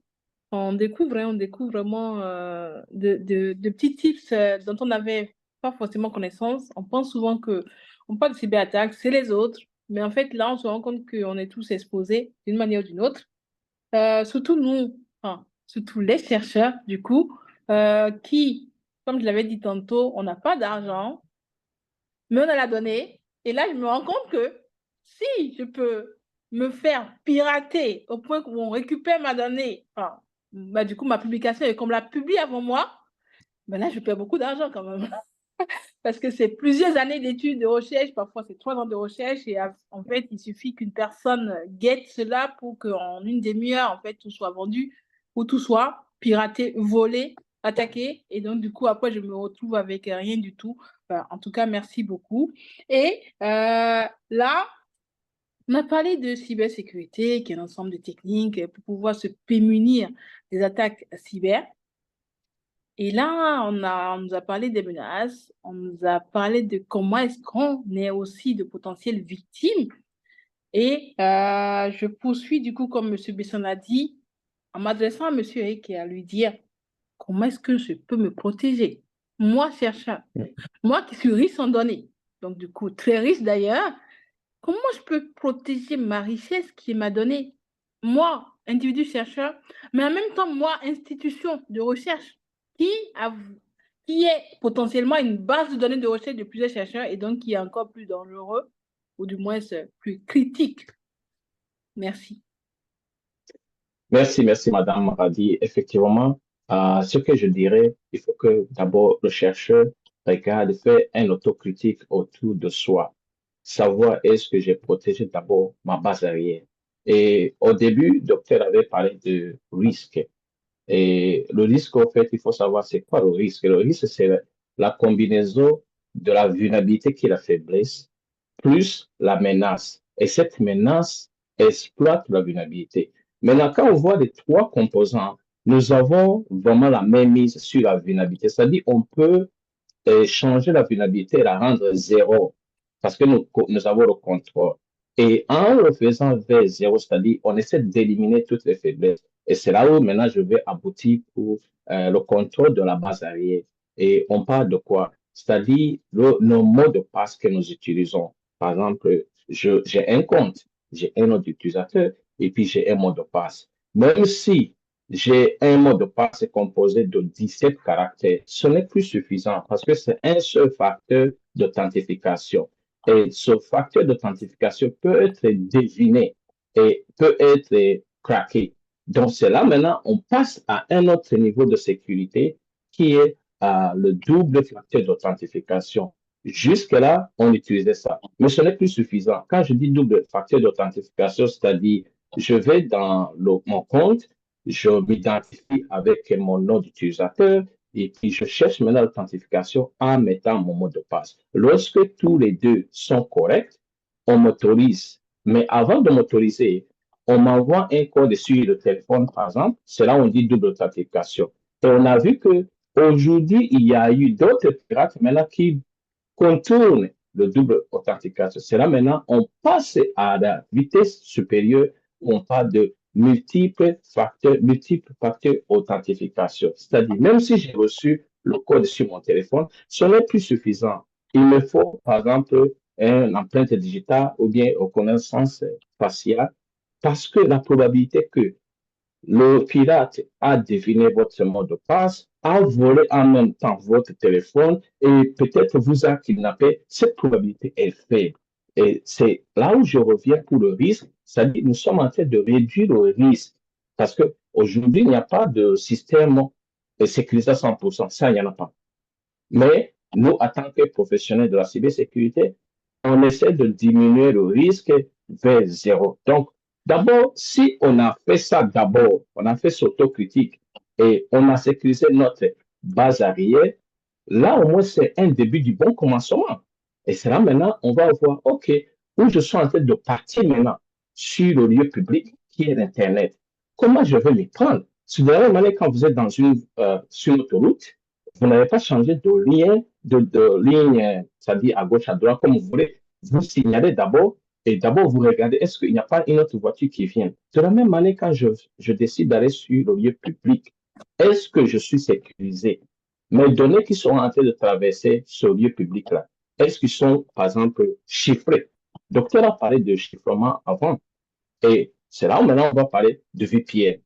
On découvre vraiment de petits tips dont on n'avait pas forcément connaissance. On pense souvent on parle de cyberattaques, c'est les autres. Mais en fait, là, on se rend compte qu'on est tous exposés d'une manière ou d'une autre. Surtout nous, enfin, surtout les chercheurs, du coup, qui, comme je l'avais dit tantôt, on n'a pas d'argent, mais on a la donnée. Et là, je me rends compte que si je peux me faire pirater au point où on récupère ma donnée, enfin, bah, du coup, ma publication, et qu'on me la publie avant moi, ben là, je perds beaucoup d'argent quand même. Parce que c'est plusieurs années d'études, de recherche, parfois c'est 3 ans de recherche, et en fait, il suffit qu'une personne guette cela pour qu'en une demi-heure, en fait, tout soit vendu, ou tout soit piraté, volé, attaqué, et donc du coup, après, je me retrouve avec rien du tout. Enfin, en tout cas, merci beaucoup. Et là, on a parlé de cybersécurité, qui est un ensemble de techniques pour pouvoir se prémunir des attaques cyber. Et là, on nous a parlé des menaces, on nous a parlé de comment est-ce qu'on est aussi de potentielles victimes. Et je poursuis du coup, comme M. Besson l'a dit, en m'adressant à M. Eric et à lui dire comment est-ce que je peux me protéger. Moi, chercheur, moi qui suis riche en données, donc du coup très riche d'ailleurs, comment je peux protéger ma richesse qui est ma donnée? Moi, individu chercheur, mais en même temps, moi, institution de recherche qui, qui est potentiellement une base de données de recherche de plusieurs chercheurs et donc qui est encore plus dangereux, ou du moins plus critique. Merci. Merci, Madame Radi. Effectivement, ce que je dirais, il faut que d'abord le chercheur regarde, fait un autocritique autour de soi. Savoir est-ce que j'ai protégé d'abord ma base arrière. Et au début, le docteur avait parlé de risque. Et le risque, en fait, il faut savoir c'est quoi le risque. Le risque, c'est la combinaison de la vulnérabilité qui est la faiblesse, plus la menace. Et cette menace exploite la vulnérabilité. Maintenant, quand on voit les trois composants, nous avons vraiment la même mise sur la vulnérabilité. C'est-à-dire, on peut changer la vulnérabilité et la rendre zéro parce que nous avons le contrôle. Et en le faisant vers zéro, c'est-à-dire, on essaie d'éliminer toutes les faiblesses. Et c'est là où maintenant je vais aboutir pour le contrôle de la base arrière. Et on parle de quoi? C'est-à-dire nos mots de passe que nous utilisons. Par exemple, j'ai un compte, j'ai un nom d'utilisateur et puis j'ai un mot de passe. Même si j'ai un mot de passe composé de 17 caractères, ce n'est plus suffisant parce que c'est un seul facteur d'authentification. Et ce facteur d'authentification peut être deviné et peut être craqué. Donc, c'est là maintenant, on passe à un autre niveau de sécurité qui est le double facteur d'authentification. Jusque-là, on utilisait ça. Mais ce n'est plus suffisant. Quand je dis double facteur d'authentification, c'est-à-dire, je vais dans mon compte, je m'identifie avec mon nom d'utilisateur et puis je cherche maintenant l'authentification en mettant mon mot de passe. Lorsque tous les deux sont corrects, on m'autorise. Mais avant de m'autoriser, on m'envoie un code sur le téléphone, par exemple. C'est là où on dit double authentification. Et on a vu que aujourd'hui, il y a eu d'autres pirates maintenant qui contournent le double authentification. C'est là maintenant, on passe à la vitesse supérieure, on parle de multiples facteurs authentification. C'est-à-dire, même si j'ai reçu le code sur mon téléphone, ce n'est plus suffisant. Il me faut, par exemple, une empreinte digitale ou bien reconnaissance faciale, parce que la probabilité que le pirate a deviné votre mot de passe, a volé en même temps votre téléphone et peut-être vous a kidnappé. Cette probabilité est faible. Et c'est là où je reviens pour le risque, c'est-à-dire nous sommes en train de réduire le risque parce qu'aujourd'hui, il n'y a pas de système sécurisé à 100%. Ça, il n'y en a pas. Mais nous, en tant que professionnels de la cybersécurité, on essaie de diminuer le risque vers zéro. Donc, d'abord, si on a fait ça d'abord, on a fait cette autocritique et on a sécurisé notre base arrière, là, au moins, c'est un début du bon commencement. Et c'est là maintenant, on va voir, OK, où je suis en train de partir maintenant sur le lieu public qui est l'Internet. Comment je vais m'y prendre? Si de la même manière, quand vous êtes sur une autoroute, vous n'avez pas changé de ligne, c'est-à-dire à gauche, à droite, comme vous voulez. Vous signalez d'abord et d'abord vous regardez, est-ce qu'il n'y a pas une autre voiture qui vient? De la même manière, quand je décide d'aller sur le lieu public, est-ce que je suis sécurisé? Mes données qui sont en train de traverser ce lieu public-là, est-ce qu'ils sont, par exemple, chiffrés? Le docteur a parlé de chiffrement avant et c'est là où maintenant on va parler de VPN.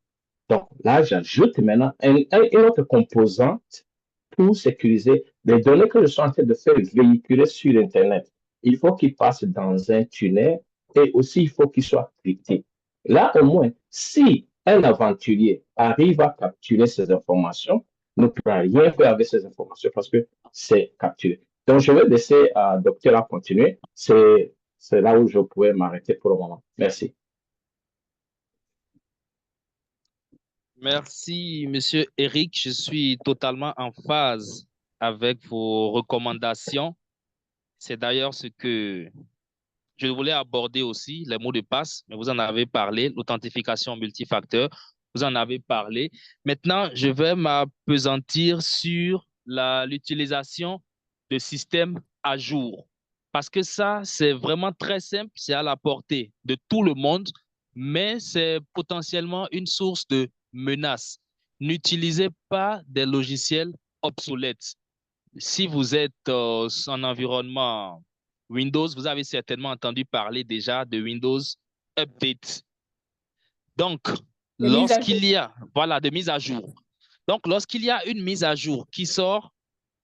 Donc là, j'ajoute maintenant une autre composante pour sécuriser les données que je suis en train de faire véhiculer sur Internet. Il faut qu'ils passent dans un tunnel et aussi il faut qu'ils soient cryptés. Là, au moins, si un aventurier arrive à capturer ces informations, ne pourra rien faire avec ces informations parce que c'est capturé. Donc, je vais laisser docteur à continuer. C'est là où je pourrais m'arrêter pour le moment. Merci. Merci, Monsieur Eric. Je suis totalement en phase avec vos recommandations. C'est d'ailleurs ce que je voulais aborder aussi, les mots de passe, mais vous en avez parlé, l'authentification multifacteur, vous en avez parlé. Maintenant, je vais m'appesantir sur l'utilisation de systèmes à jour. Parce que ça, c'est vraiment très simple, c'est à la portée de tout le monde, mais c'est potentiellement une source de menace. N'utilisez pas des logiciels obsolètes. Si vous êtes en environnement Windows, vous avez certainement entendu parler déjà de Windows Update. Donc, lorsqu'il y a, voilà, de mise à jour. Donc, lorsqu'il y a une mise à jour qui sort,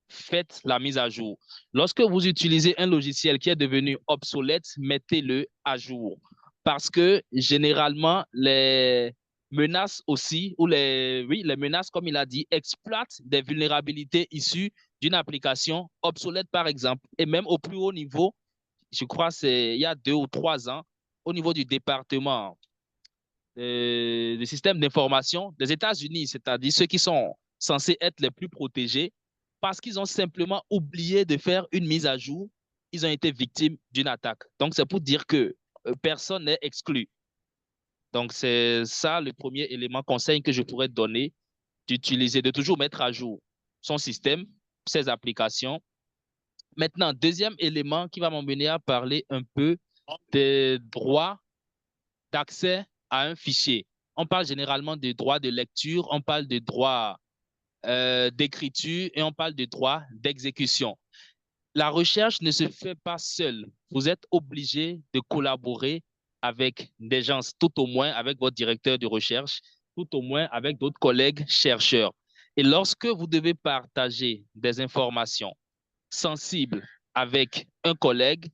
faites la mise à jour. Lorsque vous utilisez un logiciel qui est devenu obsolète, mettez-le à jour. Parce que généralement, les menaces aussi, ou les menaces, comme il a dit, exploitent des vulnérabilités issues d'une application obsolète, par exemple. Et même au plus haut niveau, je crois c'est il y a 2 ou 3 ans, au niveau du département des systèmes d'information des États-Unis, c'est-à-dire ceux qui sont censés être les plus protégés, parce qu'ils ont simplement oublié de faire une mise à jour, ils ont été victimes d'une attaque. Donc, c'est pour dire que personne n'est exclu. Donc, c'est ça le premier élément conseil que je pourrais donner, d'utiliser, de toujours mettre à jour son système, ses applications. Maintenant, deuxième élément qui va m'emmener à parler un peu des droits d'accès à un fichier. On parle généralement de droits de lecture, on parle de droits d'écriture et on parle de droits d'exécution. La recherche ne se fait pas seule. Vous êtes obligé de collaborer avec des gens, tout au moins avec votre directeur de recherche, tout au moins avec d'autres collègues chercheurs. Et lorsque vous devez partager des informations sensibles avec un collègue,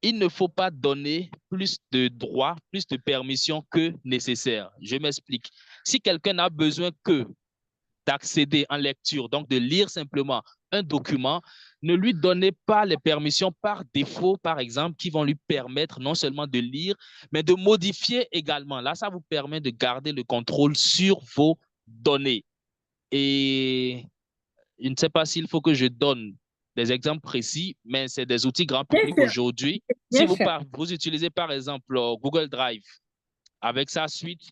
il ne faut pas donner plus de droits, plus de permissions que nécessaire. Je m'explique. Si quelqu'un n'a besoin que d'accéder en lecture, donc de lire simplement un document, ne lui donnez pas les permissions par défaut, par exemple, qui vont lui permettre non seulement de lire, mais de modifier également. Là, ça vous permet de garder le contrôle sur vos données. Et je ne sais pas s'il faut que je donne des exemples précis, mais c'est des outils grand Bien public sûr, aujourd'hui. Si bien vous, sûr. vous utilisez par exemple Google Drive, avec sa suite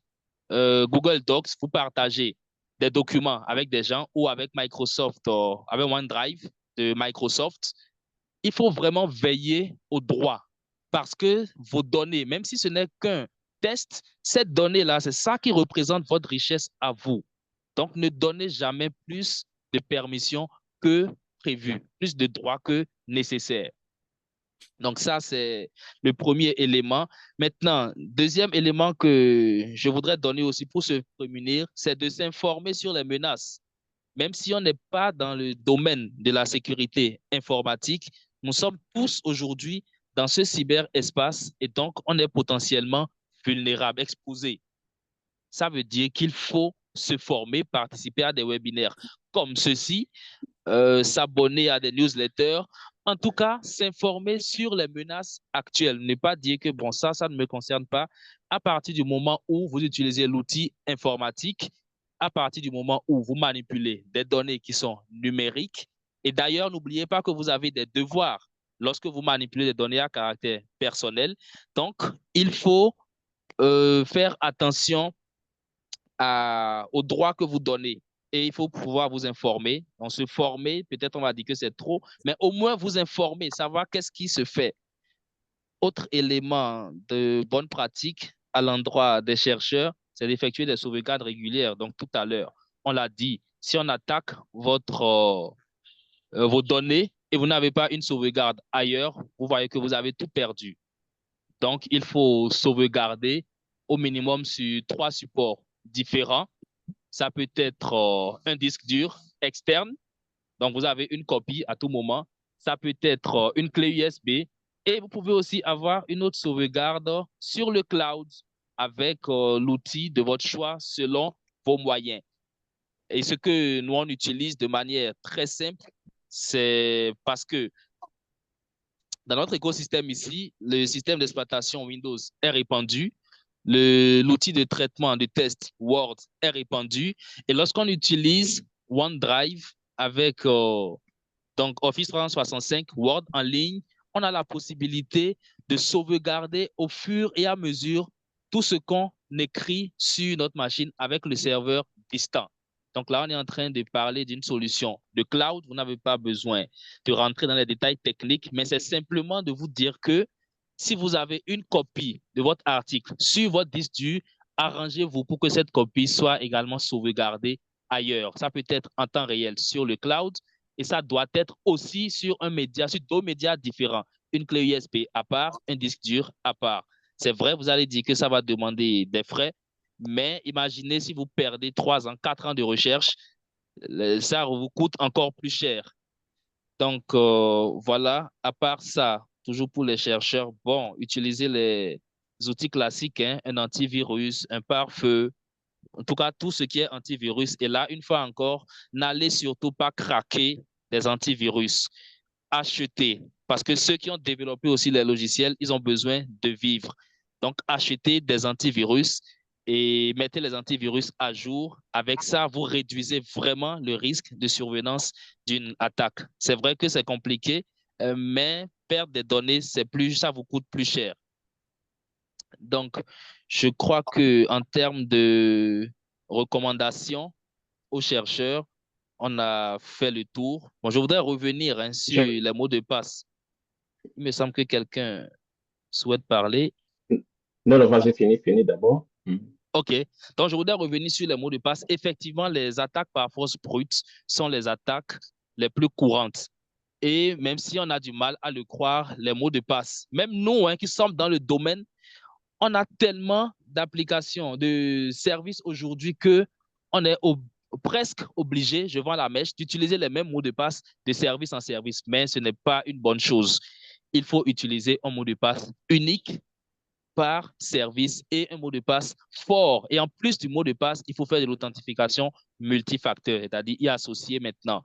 Google Docs, vous partagez des documents avec des gens ou avec Microsoft, avec OneDrive de Microsoft, il faut vraiment veiller au droit parce que vos données, même si ce n'est qu'un test, cette donnée-là, c'est ça qui représente votre richesse à vous. Donc, ne donnez jamais plus de permissions que prévu, plus de droits que nécessaire. Donc, ça, c'est le premier élément. Maintenant, deuxième élément que je voudrais donner aussi pour se prémunir, c'est de s'informer sur les menaces. Même si on n'est pas dans le domaine de la sécurité informatique, nous sommes tous aujourd'hui dans ce cyberespace et donc on est potentiellement vulnérable, exposé. Ça veut dire qu'il faut se former, participer à des webinaires comme ceci, s'abonner à des newsletters, en tout cas, s'informer sur les menaces actuelles. Ne pas dire que bon, ça ne me concerne pas. À partir du moment où vous utilisez l'outil informatique, à partir du moment où vous manipulez des données qui sont numériques, et d'ailleurs, n'oubliez pas que vous avez des devoirs lorsque vous manipulez des données à caractère personnel. Donc, il faut faire attention aux droits que vous donnez. Et il faut pouvoir vous informer. On se former, peut-être on va dire que c'est trop, mais au moins vous informer, savoir qu'est-ce qui se fait. Autre élément de bonne pratique à l'endroit des chercheurs, c'est d'effectuer des sauvegardes régulières. Donc tout à l'heure, on l'a dit, si on attaque vos données et vous n'avez pas une sauvegarde ailleurs, vous voyez que vous avez tout perdu. Donc, il faut sauvegarder au minimum sur 3 supports différents. Ça peut être un disque dur externe, donc vous avez une copie à tout moment. Ça peut être une clé USB et vous pouvez aussi avoir une autre sauvegarde sur le cloud avec l'outil de votre choix selon vos moyens. Et ce que nous, on utilise de manière très simple, c'est parce que dans notre écosystème ici, le système d'exploitation Windows est répandu, l'outil de traitement de test Word est répandu, et lorsqu'on utilise OneDrive avec donc Office 365, Word en ligne, on a la possibilité de sauvegarder au fur et à mesure tout ce qu'on écrit sur notre machine avec le serveur distant. Donc là, on est en train de parler d'une solution de cloud. Vous n'avez pas besoin de rentrer dans les détails techniques, mais c'est simplement de vous dire que si vous avez une copie de votre article sur votre disque dur, arrangez-vous pour que cette copie soit également sauvegardée ailleurs. Ça peut être en temps réel sur le cloud et ça doit être aussi sur un média, sur 2 médias différents. Une clé USB à part, un disque dur à part. C'est vrai, vous allez dire que ça va demander des frais, mais imaginez si vous perdez 3 ans, 4 ans de recherche, ça vous coûte encore plus cher. Donc, voilà, à part ça, toujours pour les chercheurs, bon, utilisez les outils classiques, hein, un antivirus, un pare-feu, en tout cas, tout ce qui est antivirus. Et là, une fois encore, n'allez surtout pas craquer des antivirus. Achetez, parce que ceux qui ont développé aussi les logiciels, ils ont besoin de vivre. Donc, achetez des antivirus et mettez les antivirus à jour. Avec ça, vous réduisez vraiment le risque de survenance d'une attaque. C'est vrai que c'est compliqué, mais perdre des données, ça vous coûte plus cher. Donc, je crois que en termes de recommandations aux chercheurs, on a fait le tour. Bon, je voudrais revenir hein, sur les mots de passe. Il me semble que quelqu'un souhaite parler. Non, non, vas-y, finis d'abord. OK. Donc, je voudrais revenir sur les mots de passe. Effectivement, les attaques par force brute sont les attaques les plus courantes. Et même si on a du mal à le croire, les mots de passe, même nous hein, qui sommes dans le domaine, on a tellement d'applications, de services aujourd'hui que on est presque obligé, je vends la mèche, d'utiliser les mêmes mots de passe de service en service. Mais ce n'est pas une bonne chose. Il faut utiliser un mot de passe unique par service et un mot de passe fort. Et en plus du mot de passe, il faut faire de l'authentification multifacteur, c'est-à-dire y associer maintenant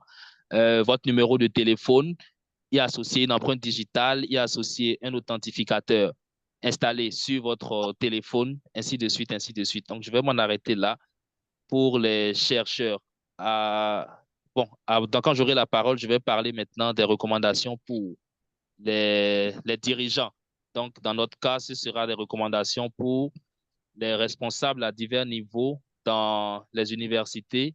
votre numéro de téléphone, y associer une empreinte digitale, y associer un authentificateur installé sur votre téléphone, ainsi de suite, ainsi de suite. Donc, je vais m'en arrêter là pour les chercheurs. Donc, quand j'aurai la parole, je vais parler maintenant des recommandations pour les dirigeants. Donc, dans notre cas, ce sera des recommandations pour les responsables à divers niveaux dans les universités,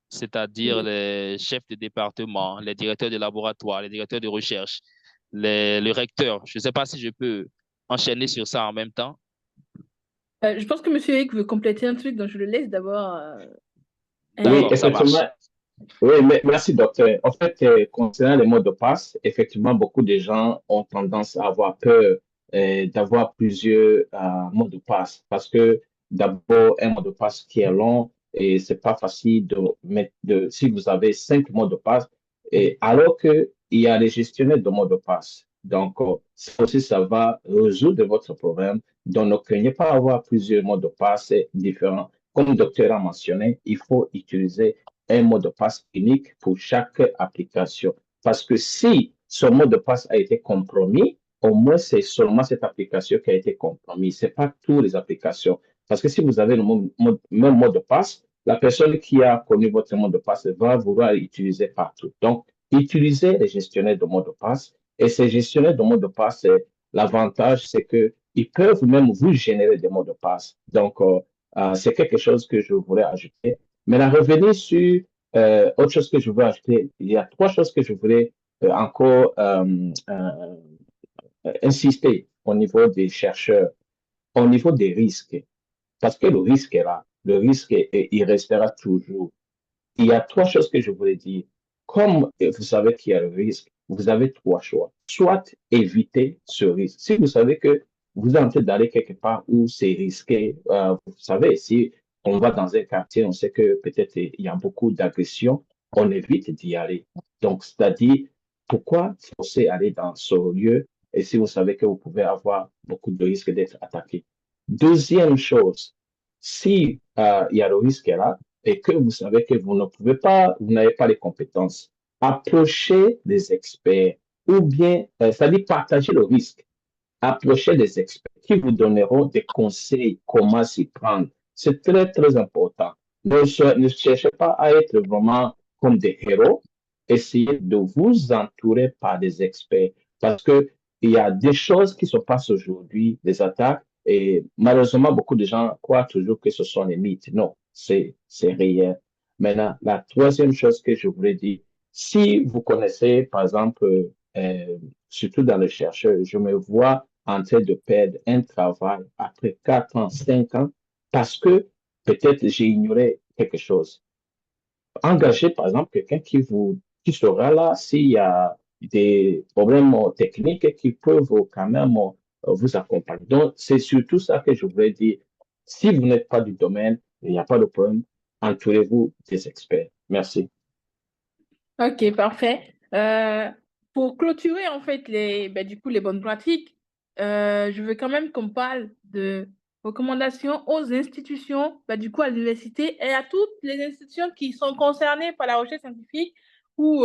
c'est-à-dire les chefs de département, les directeurs de laboratoire, les directeurs de recherche, le recteur. Je ne sais pas si je peux enchaîner sur ça en même temps. Je pense que M. Eric veut compléter un truc, donc je le laisse d'abord. Oui, D'accord, ça marche. effectivement. Oui, merci, docteur. En fait, concernant les mots de passe, effectivement, beaucoup de gens ont tendance à avoir peur d'avoir plusieurs mots de passe parce que d'abord, un mot de passe qui est long et c'est pas facile de mettre si vous avez 5 mots de passe et alors que il y a les gestionnaires de mots de passe. Donc, ça aussi, ça va résoudre votre problème. Donc, ne craignez pas avoir plusieurs mots de passe différents. Comme le docteur a mentionné, il faut utiliser un mot de passe unique pour chaque application. Parce que si ce mot de passe a été compromis, au moins c'est seulement cette application qui a été compromise. Ce n'est pas toutes les applications. Parce que si vous avez le même mot de passe, la personne qui a connu votre mot de passe va vouloir l'utiliser partout. Donc, utilisez les gestionnaires de mots de passe. Et ces gestionnaires de mots de passe, l'avantage, c'est qu'ils peuvent même vous générer des mots de passe. Donc, c'est quelque chose que je voulais ajouter. Maintenant, revenir sur autre chose que je veux ajouter. Il y a 3 choses que je voulais encore insister au niveau des chercheurs, au niveau des risques. Parce que le risque est là. Le risque, il restera toujours. Il y a 3 choses que je voulais dire. Comme vous savez qu'il y a le risque, vous avez 3 choix. Soit éviter ce risque. Si vous savez que vous êtes en train d'aller quelque part où c'est risqué, vous savez, si on va dans un quartier, on sait que peut-être il y a beaucoup d'agressions, on évite d'y aller. Donc, c'est-à-dire, pourquoi forcer aller dans ce lieu et si vous savez que vous pouvez avoir beaucoup de risques d'être attaqué? Deuxième chose, si il y a le risque là, et que vous savez que vous ne pouvez pas, vous n'avez pas les compétences, approchez des experts ou bien, c'est-à-dire partager le risque. Approchez des experts qui vous donneront des conseils comment s'y prendre. C'est très, très important. Ne cherchez pas à être vraiment comme des héros. Essayez de vous entourer par des experts parce que il y a des choses qui se passent aujourd'hui, des attaques, et malheureusement, beaucoup de gens croient toujours que ce sont les mythes. Non, c'est réel. Maintenant, la troisième chose que je voulais dire, si vous connaissez, par exemple, surtout dans le chercheur, je me vois en train de perdre un travail après 4 ans, 5 ans, parce que peut-être j'ai ignoré quelque chose. Engagez, par exemple, quelqu'un qui sera là s'il y a des problèmes techniques qui peuvent quand même vous accompagner. Donc, c'est surtout ça que je voulais dire. Si vous n'êtes pas du domaine, il n'y a pas de problème. Entourez-vous des experts. Merci. Ok, parfait. Pour clôturer en fait du coup, les bonnes pratiques, je veux quand même qu'on parle de recommandations aux institutions, du coup à l'université et à toutes les institutions qui sont concernées par la recherche scientifique ou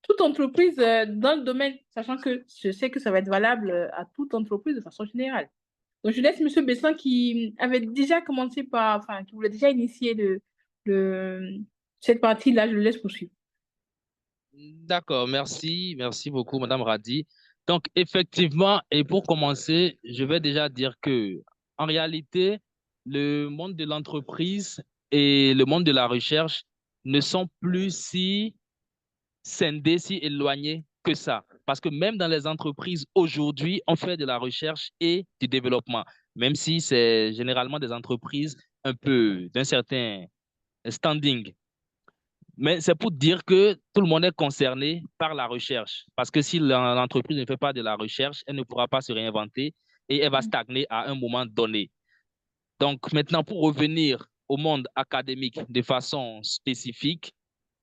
toute entreprise dans le domaine, sachant que je sais que ça va être valable à toute entreprise de façon générale. Donc je laisse M. Bessin qui avait déjà commencé qui voulait déjà initier cette partie-là, je le laisse poursuivre. D'accord, merci beaucoup, Madame Radi. Donc, effectivement, et pour commencer, je vais déjà dire que, en réalité, le monde de l'entreprise et le monde de la recherche ne sont plus si scindés, si éloignés que ça. Parce que même dans les entreprises aujourd'hui, on fait de la recherche et du développement, même si c'est généralement des entreprises un peu d'un certain standing. Mais c'est pour dire que tout le monde est concerné par la recherche. Parce que si l'entreprise ne fait pas de la recherche, elle ne pourra pas se réinventer et elle va stagner à un moment donné. Donc maintenant, pour revenir au monde académique de façon spécifique,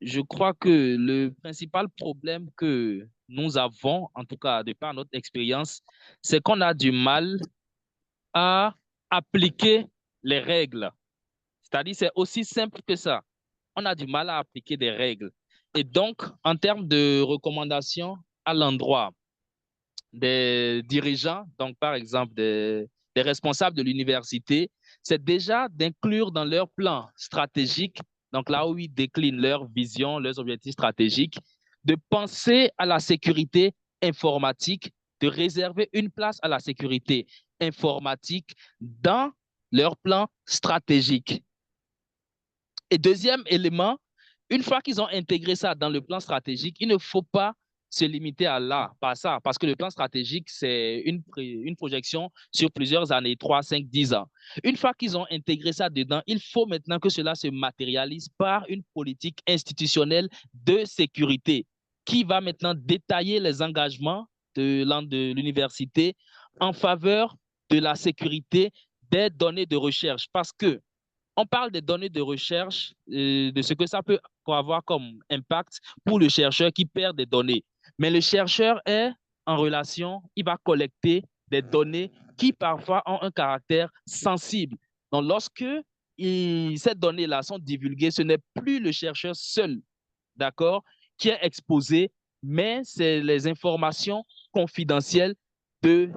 je crois que le principal problème que nous avons, en tout cas de par notre expérience, c'est qu'on a du mal à appliquer les règles. C'est-à-dire, c'est aussi simple que ça. On a du mal à appliquer des règles. Et donc, en termes de recommandations à l'endroit des dirigeants, donc par exemple des responsables de l'université, c'est déjà d'inclure dans leur plan stratégique donc là où ils déclinent leur vision, leurs objectifs stratégiques, de penser à la sécurité informatique, de réserver une place à la sécurité informatique dans leur plan stratégique. Et deuxième élément, une fois qu'ils ont intégré ça dans le plan stratégique, il ne faut pas se limiter à là, pas ça, parce que le plan stratégique, c'est une projection sur plusieurs années, 3, 5, 10 ans. Une fois qu'ils ont intégré ça dedans, il faut maintenant que cela se matérialise par une politique institutionnelle de sécurité qui va maintenant détailler les engagements de l'université en faveur de la sécurité des données de recherche. Parce que on parle des données de recherche, de ce que ça peut avoir comme impact pour le chercheur qui perd des données. Mais le chercheur est en relation, il va collecter des données qui parfois ont un caractère sensible. Donc, lorsque ces données-là sont divulguées, ce n'est plus le chercheur seul, d'accord, qui est exposé, mais c'est les informations confidentielles de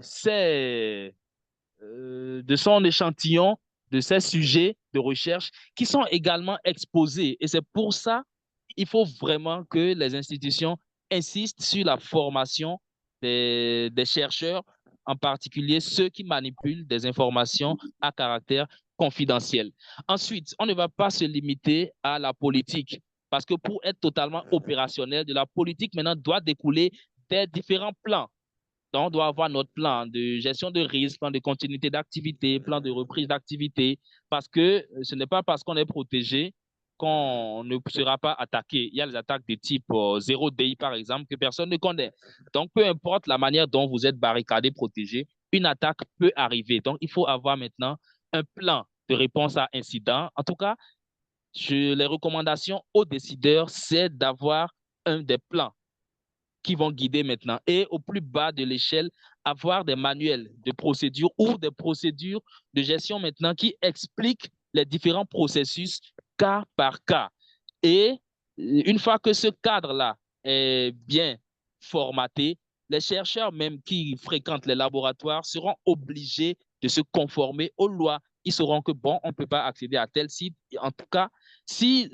son échantillon, de ces sujets de recherche qui sont également exposés. Et c'est pour ça qu'il faut vraiment que les institutions insistent sur la formation des chercheurs, en particulier ceux qui manipulent des informations à caractère confidentiel. Ensuite, on ne va pas se limiter à la politique, parce que pour être totalement opérationnel, de la politique maintenant doit découler des différents plans. Donc, on doit avoir notre plan de gestion de risque, plan de continuité d'activité, plan de reprise d'activité, parce que ce n'est pas parce qu'on est protégé qu'on ne sera pas attaqué. Il y a les attaques de type 0DI, par exemple, que personne ne connaît. Donc, peu importe la manière dont vous êtes barricadé, protégé, une attaque peut arriver. Donc, il faut avoir maintenant un plan de réponse à incident. En tout cas, les recommandations aux décideurs, c'est d'avoir un des plans qui vont guider maintenant. Et au plus bas de l'échelle, avoir des manuels de procédure ou des procédures de gestion maintenant qui expliquent les différents processus cas par cas. Et une fois que ce cadre-là est bien formaté, les chercheurs même qui fréquentent les laboratoires seront obligés de se conformer aux lois. Ils sauront que, bon, on ne peut pas accéder à tel site. En tout cas, si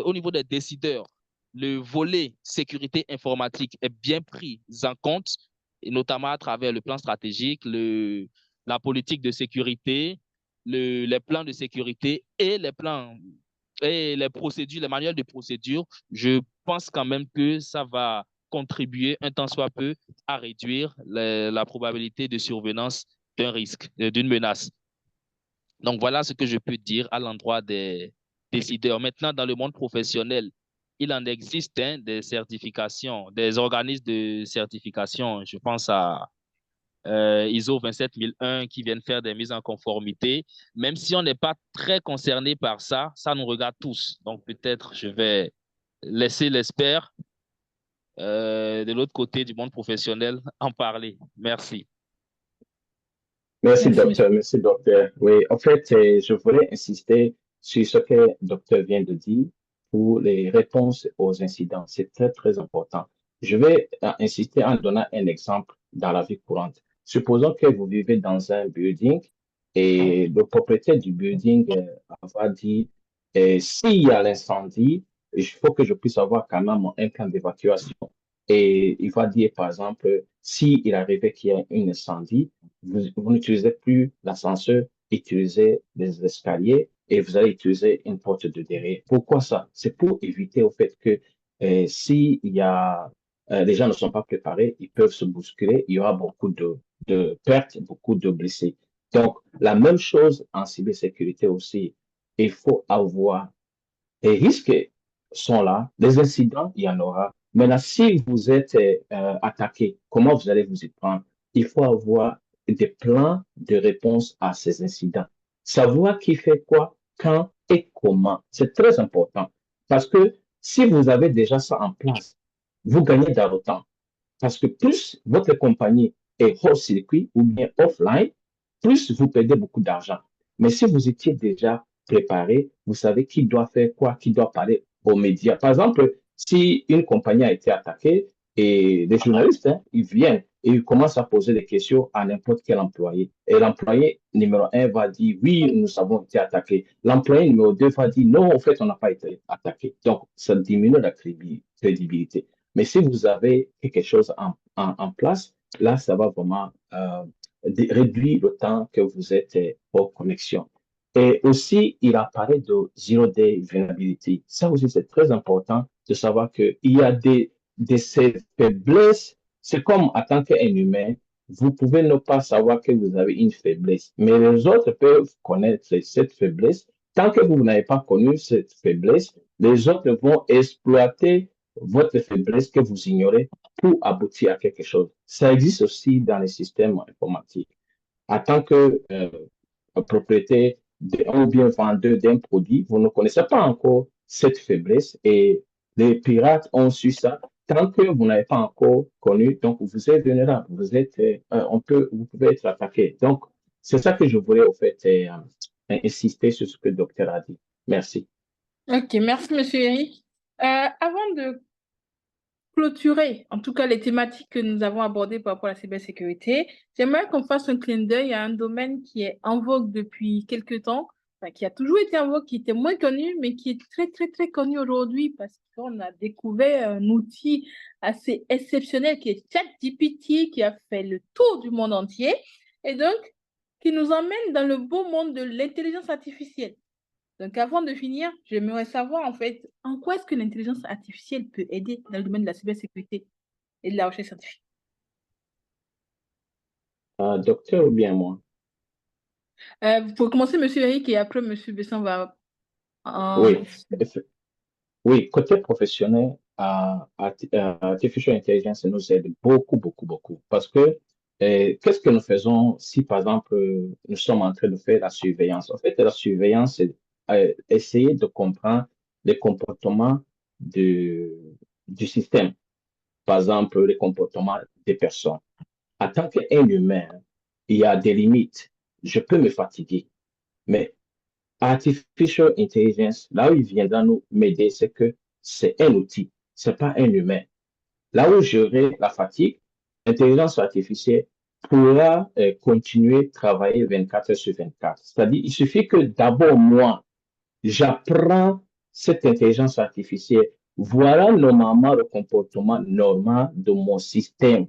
au niveau des décideurs, le volet sécurité informatique est bien pris en compte, et notamment à travers le plan stratégique, la politique de sécurité, les plans de sécurité et les procédures, les manuels de procédure, je pense quand même que ça va contribuer un tant soit peu à réduire la probabilité de survenance d'un risque, d'une menace. Donc, voilà ce que je peux dire à l'endroit des décideurs. Maintenant, dans le monde professionnel, il en existe des certifications, des organismes de certification. Je pense à ISO 27001 qui viennent faire des mises en conformité. Même si on n'est pas très concerné par ça, ça nous regarde tous. Donc, peut-être je vais laisser l'expert de l'autre côté du monde professionnel en parler. Merci. Merci, Merci, docteur. Merci, docteur. Oui, en fait, je voulais insister sur ce que le docteur vient de dire pour les réponses aux incidents. C'est très, très important. Je vais insister en donnant un exemple dans la vie courante. Supposons que vous vivez dans un building et le propriétaire du building va dire, s'il y a l'incendie, il faut que je puisse avoir quand même un plan d'évacuation. Et il va dire, par exemple, s'il arrivait qu'il y a un incendie, vous n'utilisez plus l'ascenseur, utilisez les escaliers et vous allez utiliser une porte de derrière. Pourquoi ça? C'est pour éviter au fait que s'il y a les gens ne sont pas préparés, ils peuvent se bousculer, il y aura beaucoup de pertes, beaucoup de blessés. Donc, la même chose en cybersécurité aussi. Il faut avoir les risques sont là, les incidents, il y en aura. Maintenant, si vous êtes attaqué, comment vous allez vous y prendre? Il faut avoir des plans de réponse à ces incidents. Savoir qui fait quoi, quand et comment. C'est très important. Parce que si vous avez déjà ça en place, vous gagnez dans le temps. Parce que plus votre compagnie est hors circuit ou bien offline, plus vous perdez beaucoup d'argent. Mais si vous étiez déjà préparé, vous savez qui doit faire quoi, qui doit parler aux médias. Par exemple, si une compagnie a été attaquée Et les journalistes, hein, ils viennent et ils commencent à poser des questions à n'importe quel employé. Et l'employé numéro un va dire, oui, nous avons été attaqués. L'employé numéro 2 va dire, non, en fait, on n'a pas été attaqué. Donc, ça diminue la crédibilité. Mais si vous avez quelque chose en place, là, ça va vraiment réduire le temps que vous êtes hors connexion. Et aussi, il apparaît de zero day vulnerability. Ça aussi, c'est très important de savoir qu'il y a de ces faiblesses. C'est comme en tant qu'un humain, vous pouvez ne pas savoir que vous avez une faiblesse, mais les autres peuvent connaître cette faiblesse. Tant que vous n'avez pas connu cette faiblesse, les autres vont exploiter votre faiblesse que vous ignorez pour aboutir à quelque chose. Ça existe aussi dans les systèmes informatiques. En tant que propriétaire ou bien vendeur d'un produit, vous ne connaissez pas encore cette faiblesse et les pirates ont su ça. Tant que vous n'avez pas encore connu, donc vous êtes vulnérable, vous pouvez être attaqué. Donc, c'est ça que je voulais au fait insister sur ce que le docteur a dit. Merci. Ok, merci, monsieur Eric. Avant de clôturer, en tout cas, les thématiques que nous avons abordées par rapport à la cybersécurité, j'aimerais qu'on fasse un clin d'œil à un domaine qui est en vogue depuis quelques temps, enfin, qui a toujours été en vogue, qui était moins connu, mais qui est très, très, très connu aujourd'hui parce qu'on a découvert un outil assez exceptionnel qui est ChatGPT, qui a fait le tour du monde entier et donc qui nous emmène dans le beau monde de l'intelligence artificielle. Donc, avant de finir, j'aimerais savoir, en fait, en quoi est-ce que l'intelligence artificielle peut aider dans le domaine de la cybersécurité et de la recherche scientifique? Docteur ou bien moi? Vous pouvez commencer, monsieur Eric, et après, monsieur Besson va... Oui, oui, côté professionnel, Artificial Intelligence nous aide beaucoup, beaucoup, beaucoup. Parce que qu'est-ce que nous faisons si, par exemple, nous sommes en train de faire la surveillance? En fait, la surveillance, c'est essayer de comprendre les comportements du système. Par exemple, les comportements des personnes. En tant qu'un humain, il y a des limites. Je peux me fatiguer, mais Artificial Intelligence, là où il viendra nous m'aider, c'est que c'est un outil, c'est pas un humain. Là où j'aurai la fatigue, l'intelligence artificielle pourra continuer de travailler 24 heures sur 24. C'est-à-dire, il suffit que d'abord moi, j'apprends cette intelligence artificielle. Voilà normalement le comportement normal de mon système.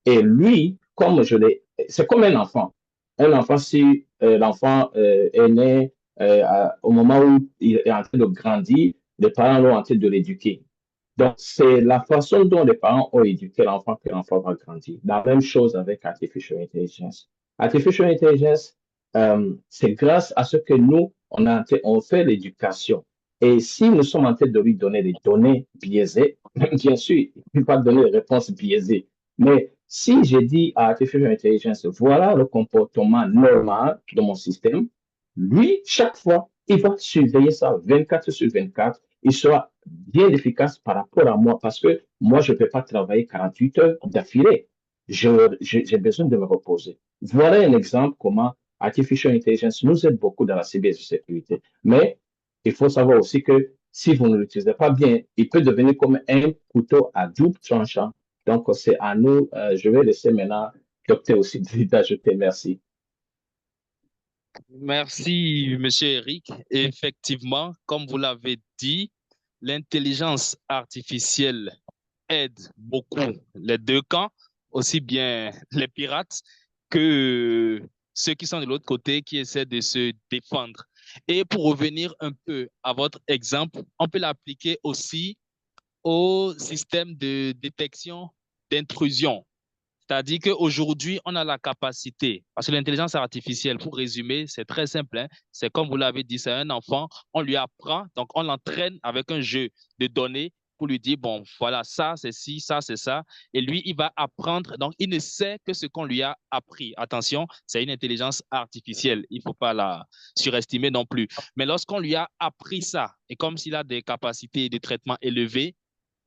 Et lui, comme je l'ai, c'est comme un enfant. Un enfant, si l'enfant est né au moment où il est en train de grandir, les parents l'ont en train de l'éduquer. Donc, c'est la façon dont les parents ont éduqué l'enfant que l'enfant va grandir. La même chose avec Artificial Intelligence. Artificial Intelligence, c'est grâce à ce que nous, on fait l'éducation. Et si nous sommes en train de lui donner des données biaisées, bien sûr, il ne peut pas donner des réponses biaisées. Mais si j'ai dit à Artificial Intelligence, voilà le comportement normal de mon système, lui, chaque fois, il va surveiller ça 24 sur 24. Il sera bien efficace par rapport à moi parce que moi, je ne peux pas travailler 48 heures d'affilée. J'ai besoin de me reposer. Voilà un exemple comment Artificial Intelligence nous aide beaucoup dans la cybersécurité. Mais il faut savoir aussi que si vous ne l'utilisez pas bien, il peut devenir comme un couteau à double tranchant. Donc, c'est à nous. Je vais laisser maintenant docteur aussi d'ajouter. Merci. Merci, Monsieur Eric. Effectivement, comme vous l'avez dit, l'intelligence artificielle aide beaucoup les deux camps, aussi bien les pirates que ceux qui sont de l'autre côté qui essaient de se défendre. Et pour revenir un peu à votre exemple, on peut l'appliquer aussi au système de détection d'intrusion. C'est-à-dire qu'aujourd'hui, on a la capacité, parce que l'intelligence artificielle, pour résumer, c'est très simple, hein, c'est comme vous l'avez dit, c'est un enfant, on lui apprend, donc on l'entraîne avec un jeu de données pour lui dire, bon, voilà, ça, c'est ci, ça, c'est ça, et lui, il va apprendre, donc il ne sait que ce qu'on lui a appris. Attention, c'est une intelligence artificielle, il ne faut pas la surestimer non plus. Mais lorsqu'on lui a appris ça, et comme s'il a des capacités de traitement élevées,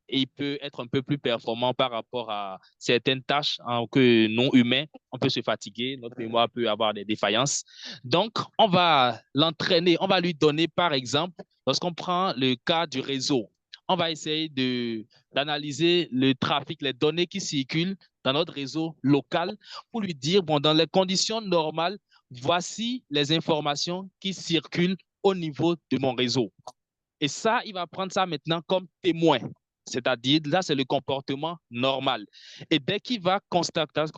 et il peut être un peu plus performant par rapport à certaines tâches que non humains. On peut se fatiguer, notre mémoire peut avoir des défaillances. Donc, on va l'entraîner, on va lui donner, par exemple, lorsqu'on prend le cas du réseau, on va essayer d'analyser le trafic, les données qui circulent dans notre réseau local pour lui dire, bon, dans les conditions normales, voici les informations qui circulent au niveau de mon réseau. Et ça, il va prendre ça maintenant comme témoin. C'est-à-dire, là, c'est le comportement normal. Et dès qu'on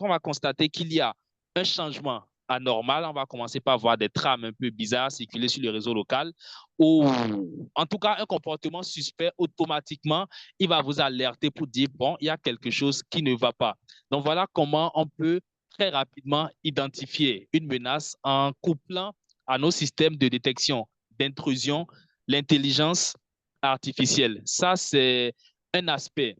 va constater qu'il y a un changement anormal, on va commencer par voir des trames un peu bizarres circuler sur le réseau local ou en tout cas un comportement suspect, automatiquement, il va vous alerter pour dire, bon, il y a quelque chose qui ne va pas. Donc, voilà comment on peut très rapidement identifier une menace en couplant à nos systèmes de détection d'intrusion l'intelligence artificielle. Ça, c'est un aspect.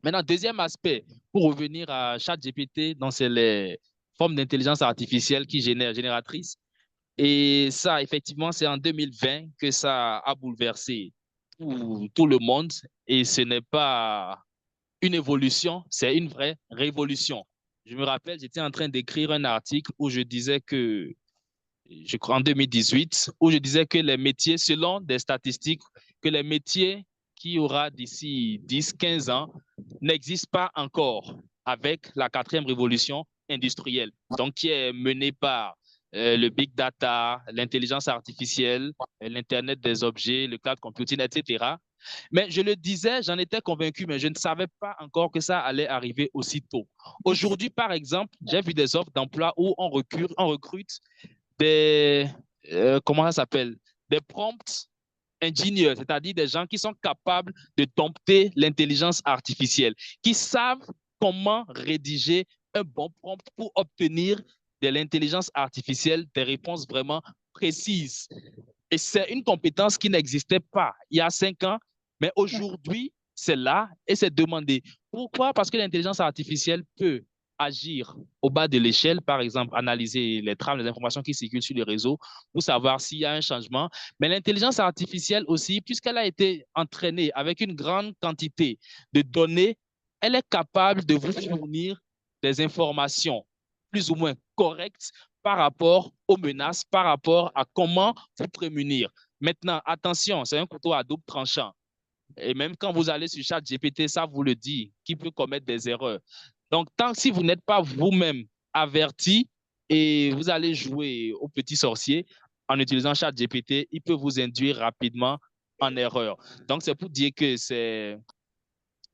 Maintenant, deuxième aspect, pour revenir à ChatGPT, donc c'est les formes d'intelligence artificielle qui génératrices. Et ça, effectivement, c'est en 2020 que ça a bouleversé tout le monde. Et ce n'est pas une évolution, c'est une vraie révolution. Je me rappelle, j'étais en train d'écrire un article où je disais que, je crois en 2018, où je disais que les métiers, selon des statistiques, que les métiers qu'il y aura d'ici 10-15 ans n'existent pas encore avec la quatrième révolution industrielle, donc qui est menée par le big data, l'intelligence artificielle, l'Internet des objets, le cloud computing, etc. Mais je le disais, j'en étais convaincu, mais je ne savais pas encore que ça allait arriver aussitôt. Aujourd'hui, par exemple, j'ai vu des offres d'emploi où on recrute des, comment ça s'appelle, des prompts ingénieurs, c'est-à-dire des gens qui sont capables de dompter l'intelligence artificielle, qui savent comment rédiger un bon prompt pour obtenir de l'intelligence artificielle des réponses vraiment précises. Et c'est une compétence qui n'existait pas il y a 5 ans, mais aujourd'hui, c'est là et c'est demandé. Pourquoi? Parce que l'intelligence artificielle peut agir au bas de l'échelle, par exemple, analyser les trames, les informations qui circulent sur les réseaux pour savoir s'il y a un changement. Mais l'intelligence artificielle aussi, puisqu'elle a été entraînée avec une grande quantité de données, elle est capable de vous fournir des informations plus ou moins correctes par rapport aux menaces, par rapport à comment vous prémunir. Maintenant, attention, c'est un couteau à double tranchant. Et même quand vous allez sur ChatGPT, ça vous le dit, qui peut commettre des erreurs. Donc, tant que si vous n'êtes pas vous-même averti et vous allez jouer au petit sorcier en utilisant ChatGPT, il peut vous induire rapidement en erreur. Donc, c'est pour dire que c'est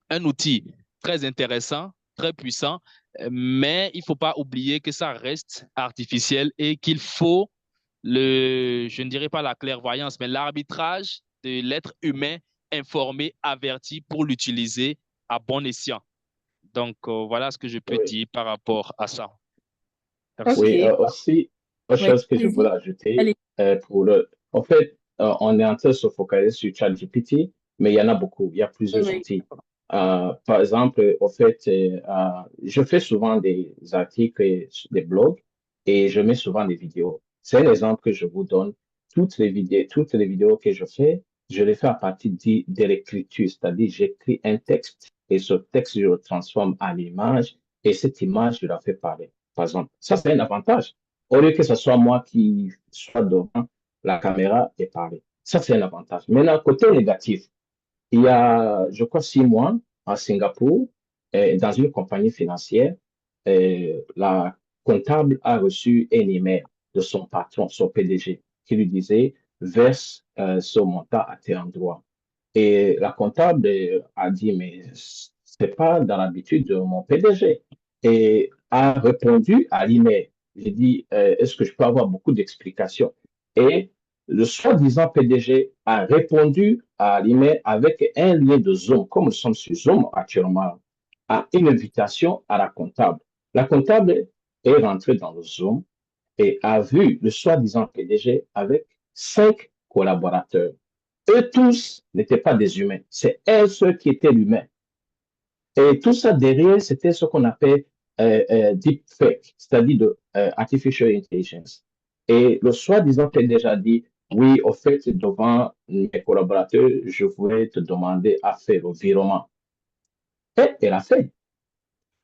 un outil très intéressant, très puissant, mais il ne faut pas oublier que ça reste artificiel et qu'il faut je ne dirais pas la clairvoyance, mais l'arbitrage de l'être humain informé, averti pour l'utiliser à bon escient. Donc, voilà ce que je peux Oui. dire par rapport à ça. Ok. Oui, aussi, autre Ouais, chose que je allez-y. voulais ajouter, Allez. en fait, on est en train de se focaliser sur ChatGPT, mais il y en a beaucoup, il y a plusieurs Oui. outils. Par exemple, en fait, je fais souvent des articles et des blogs et je mets souvent des vidéos. C'est un exemple que je vous donne. Toutes les vidéos que je fais, je les fais à partir de l'écriture, c'est-à-dire j'écris un texte et ce texte, je le transforme en image et cette image, je la fais parler. Par exemple, ça, c'est un avantage. Au lieu que ce soit moi qui sois devant la caméra et parler. Ça, c'est un avantage. Maintenant, côté négatif, il y a, je crois, 6 mois à Singapour, dans une compagnie financière, la comptable a reçu un email de son patron, son PDG, qui lui disait verse ce montant à tel endroit. Et la comptable a dit, mais c'est pas dans l'habitude de mon PDG. Et a répondu à l'email. J'ai dit, est-ce que je peux avoir beaucoup d'explications? Et le soi-disant PDG a répondu à l'email avec un lien de Zoom, comme nous sommes sur Zoom actuellement, à une invitation à la comptable. La comptable est rentrée dans le Zoom et a vu le soi-disant PDG avec 5 collaborateurs. Eux tous n'étaient pas des humains, c'est elle seule qui était l'humain. Et tout ça derrière, c'était ce qu'on appelle deepfake, c'est-à-dire de artificial intelligence. Et le soi-disant PDG a dit, oui, au fait, devant mes collaborateurs, je voulais te demander à faire le virement. Et elle a fait.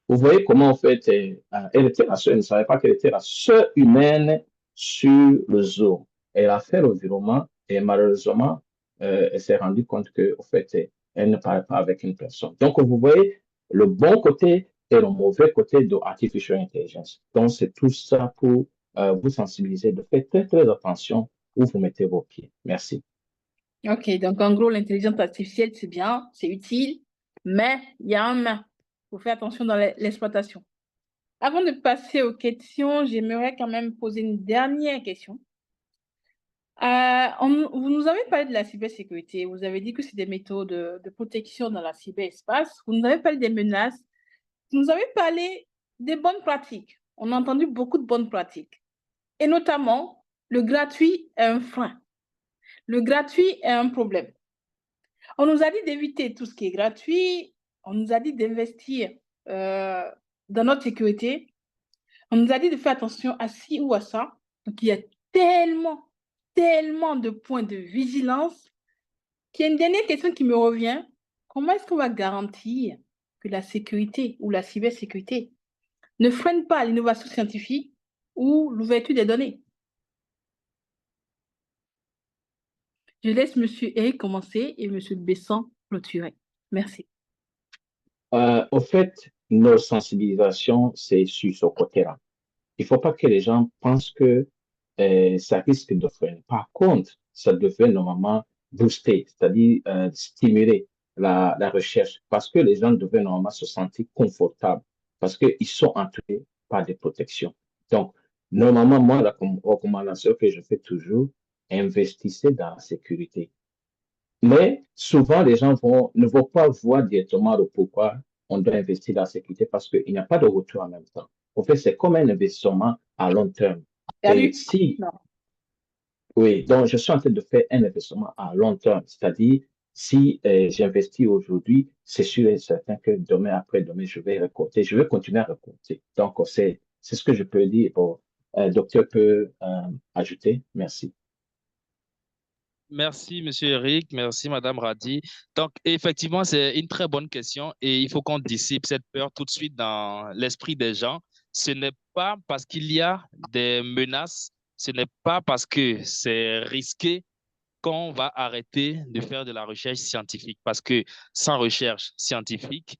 Vous voyez comment, en fait, elle était la seule, elle ne savait pas qu'elle était la seule humaine sur le Zoom. Elle a fait le virement et malheureusement, elle s'est rendue compte que, au fait, elle ne parlait pas avec une personne. Donc, vous voyez le bon côté et le mauvais côté de Artificial Intelligence. Donc, c'est tout ça pour vous sensibiliser de faire très, très attention où vous mettez vos pieds. Merci. Ok, donc en gros, l'intelligence artificielle, c'est bien, c'est utile, mais il y a un mais. Il faut faire attention dans l'exploitation. Avant de passer aux questions, j'aimerais quand même poser une dernière question. Vous nous avez parlé de la cybersécurité. Vous avez dit que c'est des méthodes de protection dans la cyberespace. Vous nous avez parlé des menaces. Vous nous avez parlé des bonnes pratiques. On a entendu beaucoup de bonnes pratiques. Et notamment, le gratuit est un frein. Le gratuit est un problème. On nous a dit d'éviter tout ce qui est gratuit. On nous a dit d'investir dans notre sécurité. On nous a dit de faire attention à ci ou à ça. Donc, il y a tellement de points de vigilance qu'il y a une dernière question qui me revient. Comment est-ce qu'on va garantir que la sécurité ou la cybersécurité ne freine pas l'innovation scientifique ou l'ouverture des données? Je laisse M. Eric commencer et M. Besson clôturer. Merci. Au fait, nos sensibilisations, c'est sur ce côté-là. Il ne faut pas que les gens pensent que ça risque de freiner. Par contre, ça devait normalement booster, c'est-à-dire stimuler la recherche, parce que les gens devaient normalement se sentir confortables, parce qu'ils sont entourés par des protections. Donc, normalement, moi, la recommandation que je fais toujours, investissez dans la sécurité. Mais souvent, les gens ne vont pas voir directement le pourquoi on doit investir dans la sécurité parce qu'il n'y a pas de retour en même temps. En fait, c'est comme un investissement à long terme. Et si, Non. oui, donc je suis en train de faire un investissement à long terme, c'est-à-dire si j'investis aujourd'hui, c'est sûr et certain que demain, après-demain, je vais récolter, je vais continuer à récolter. Donc, c'est ce que je peux dire. Bon, docteur peut ajouter. Merci. Merci, Monsieur Eric. Merci, Madame Radi. Donc, effectivement, c'est une très bonne question et il faut qu'on dissipe cette peur tout de suite dans l'esprit des gens. Ce n'est pas parce qu'il y a des menaces, ce n'est pas parce que c'est risqué qu'on va arrêter de faire de la recherche scientifique. Parce que sans recherche scientifique,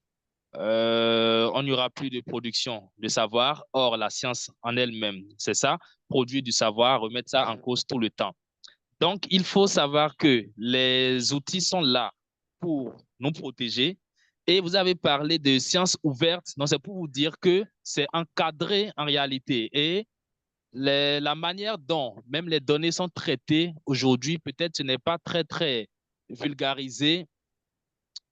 on n'y aura plus de production de savoir. Or, la science en elle-même, c'est ça, produire du savoir, remettre ça en cause tout le temps. Donc, il faut savoir que les outils sont là pour nous protéger. Et vous avez parlé de sciences ouvertes. Donc, c'est pour vous dire que c'est encadré en réalité. Et la manière dont même les données sont traitées aujourd'hui, peut-être ce n'est pas très, très vulgarisé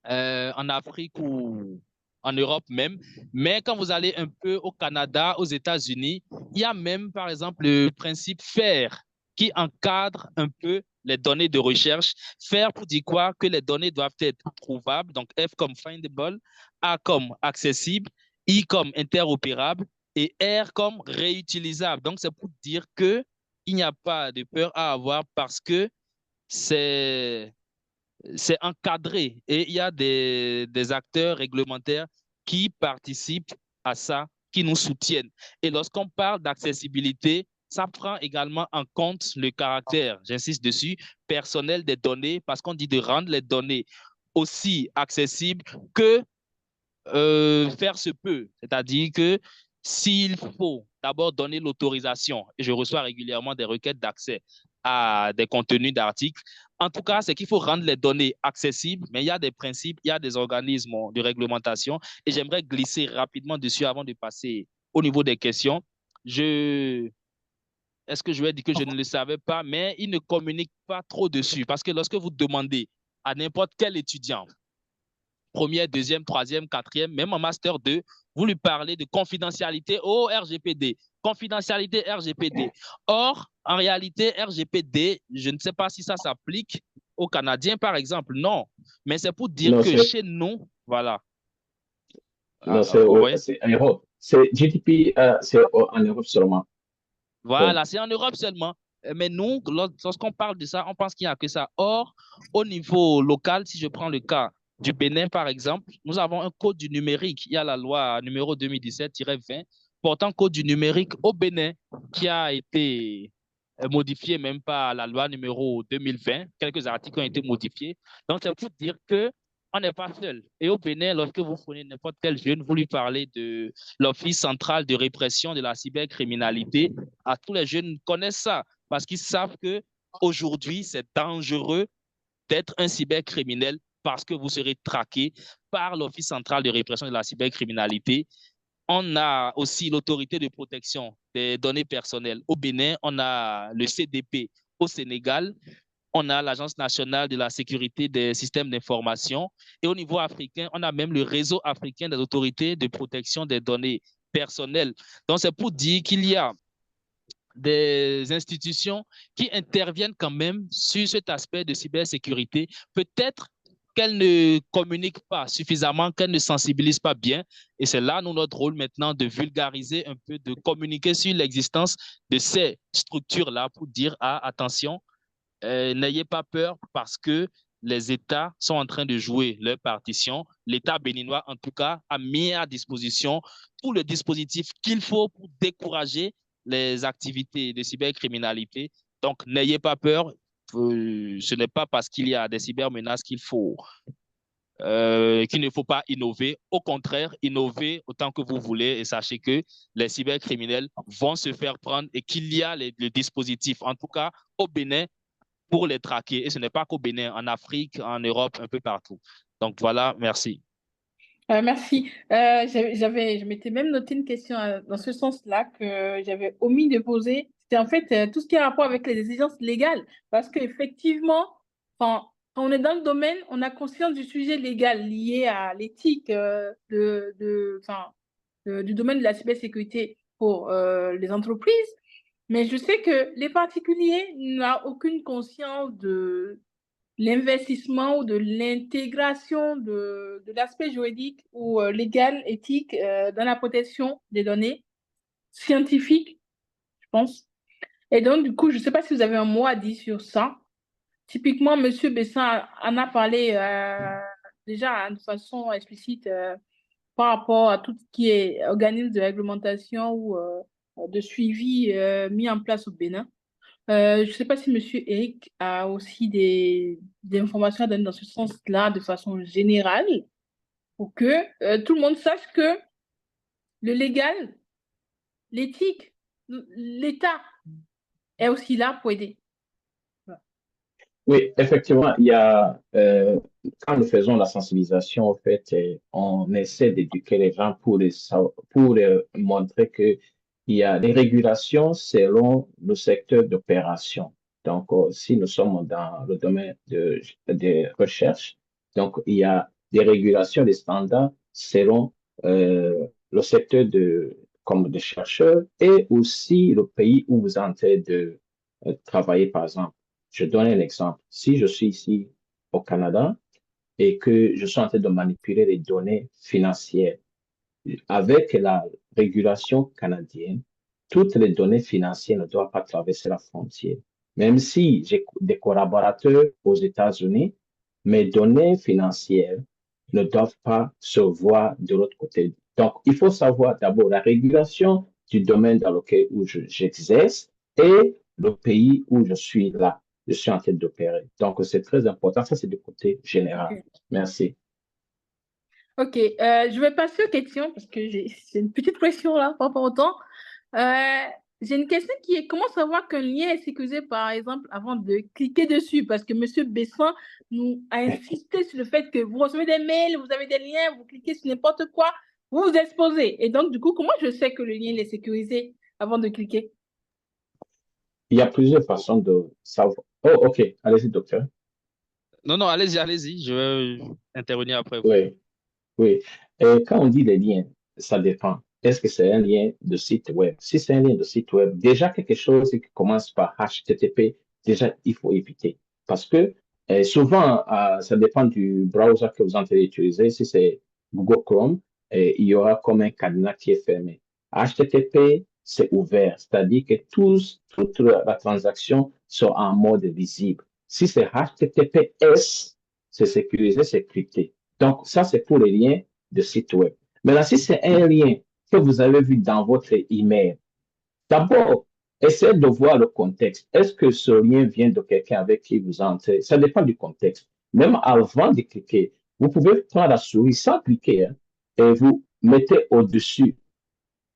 en Afrique ou en Europe même. Mais quand vous allez un peu au Canada, aux États-Unis, il y a même, par exemple, le principe FAIR qui encadre un peu les données de recherche. FAIR pour dire quoi? Que les données doivent être trouvables, donc F comme findable, A comme accessible, I comme interopérable et R comme réutilisable. Donc, c'est pour dire qu'il n'y a pas de peur à avoir parce que c'est encadré et il y a des acteurs réglementaires qui participent à ça, qui nous soutiennent. Et lorsqu'on parle d'accessibilité, ça prend également en compte le caractère, j'insiste dessus, personnel des données, parce qu'on dit de rendre les données aussi accessibles que faire se peut. C'est-à-dire que s'il faut d'abord donner l'autorisation, et je reçois régulièrement des requêtes d'accès à des contenus d'articles, en tout cas, c'est qu'il faut rendre les données accessibles, mais il y a des principes, il y a des organismes de réglementation, et j'aimerais glisser rapidement dessus avant de passer au niveau des questions. Est-ce que je vais dire que je ne le savais pas, mais ils ne communiquent pas trop dessus, parce que lorsque vous demandez à n'importe quel étudiant, première, deuxième, troisième, quatrième, même en master 2, vous lui parlez de confidentialité au RGPD. Confidentialité RGPD. Or, en réalité, RGPD, je ne sais pas si ça s'applique aux Canadiens, par exemple. Non. Mais c'est pour dire que chez nous, voilà. Non, c'est en Europe. C'est GDP, c'est en Europe seulement. Voilà, c'est en Europe seulement. Mais nous, lorsqu'on parle de ça, on pense qu'il n'y a que ça. Or, au niveau local, si je prends le cas du Bénin, par exemple, nous avons un code du numérique. Il y a la loi numéro 2017-20 portant code du numérique au Bénin qui a été modifié même par la loi numéro 2020. Quelques articles ont été modifiés. Donc, c'est pour dire que on n'est pas seul. Et au Bénin, lorsque vous prenez n'importe quel jeune, vous lui parlez de l'Office central de répression de la cybercriminalité, à tous les jeunes connaissent ça parce qu'ils savent que aujourd'hui, c'est dangereux d'être un cybercriminel parce que vous serez traqué par l'Office central de répression de la cybercriminalité. On a aussi l'autorité de protection des données personnelles. Au Bénin, on a le CDP. Au Sénégal, on a l'Agence nationale de la sécurité des systèmes d'information. Et au niveau africain, on a même le réseau africain des autorités de protection des données personnelles. Donc, c'est pour dire qu'il y a des institutions qui interviennent quand même sur cet aspect de cybersécurité. Peut-être qu'elles ne communiquent pas suffisamment, qu'elles ne sensibilisent pas bien. Et c'est là, nous, notre rôle maintenant de vulgariser un peu, de communiquer sur l'existence de ces structures-là pour dire, ah, attention, n'ayez pas peur parce que les États sont en train de jouer leur partition. L'État béninois, en tout cas, a mis à disposition tout le dispositif qu'il faut pour décourager les activités de cybercriminalité. Donc, n'ayez pas peur. Ce n'est pas parce qu'il y a des cybermenaces qu'il ne faut pas innover. Au contraire, innovez autant que vous voulez et sachez que les cybercriminels vont se faire prendre et qu'il y a le dispositif, en tout cas au Bénin, pour les traquer. Et ce n'est pas qu'au Bénin, en Afrique, en Europe, un peu partout. Donc voilà, merci. Merci. Je m'étais même noté une question dans ce sens-là que j'avais omis de poser. C'était en fait tout ce qui a rapport avec les exigences légales. Parce qu'effectivement, quand on est dans le domaine, on a conscience du sujet légal lié à l'éthique du domaine de la cybersécurité pour les entreprises. Mais je sais que les particuliers n'ont aucune conscience de l'investissement ou de l'intégration de l'aspect juridique ou légal, éthique dans la protection des données scientifiques, je pense. Et donc, du coup, je ne sais pas si vous avez un mot à dire sur ça. Typiquement, M. Bessin en a parlé déjà de façon explicite par rapport à tout ce qui est organisme de réglementation ou de suivi mis en place au Bénin. Je ne sais pas si M. Eric a aussi des informations à donner dans ce sens-là de façon générale pour que tout le monde sache que le légal, l'éthique, l'État est aussi là pour aider. Oui, effectivement, il y a, quand nous faisons la sensibilisation, en fait, on essaie d'éduquer les gens pour montrer que il y a des régulations selon le secteur d'opération. Donc, si nous sommes dans le domaine de recherche, donc il y a des régulations, des standards selon le secteur comme de chercheurs et aussi le pays où vous êtes en train de travailler, par exemple. Je donne un exemple. Si je suis ici au Canada et que je suis en train de manipuler les données financières, avec la régulation canadienne, toutes les données financières ne doivent pas traverser la frontière. Même si j'ai des collaborateurs aux États-Unis, mes données financières ne doivent pas se voir de l'autre côté. Donc, il faut savoir d'abord la régulation du domaine dans lequel j'exerce et le pays où je suis là. Je suis en train d'opérer. Donc, c'est très important. Ça, c'est du côté général. Okay. Merci. OK. Je vais passer aux questions parce que j'ai une petite pression là, pas autant. J'ai une question qui est comment savoir qu'un lien est sécurisé, par exemple, avant de cliquer dessus? Parce que M. Bessin nous a insisté sur le fait que vous recevez des mails, vous avez des liens, vous cliquez sur n'importe quoi, vous vous exposez. Et donc, du coup, comment je sais que le lien est sécurisé avant de cliquer? Il y a plusieurs façons de savoir. Oh, OK. Allez-y, docteur. Non, allez-y, allez-y. Je vais intervenir après vous. Oui, oui. Et quand on dit les liens, ça dépend. Est-ce que c'est un lien de site web? Si c'est un lien de site web, déjà quelque chose qui commence par HTTP, déjà, il faut éviter. Parce que souvent, ça dépend du browser que vous entendez utiliser. Si c'est Google Chrome, il y aura comme un cadenas qui est fermé. HTTP, c'est ouvert, c'est-à-dire que toute la transaction sera en mode visible. Si c'est HTTPS, c'est sécurisé, c'est crypté. Donc, ça, c'est pour les liens de site web. Maintenant, si c'est un lien que vous avez vu dans votre email, d'abord, essayez de voir le contexte. Est-ce que ce lien vient de quelqu'un avec qui vous entrez? Ça dépend du contexte. Même avant de cliquer, vous pouvez prendre la souris sans cliquer, hein, et vous mettez au-dessus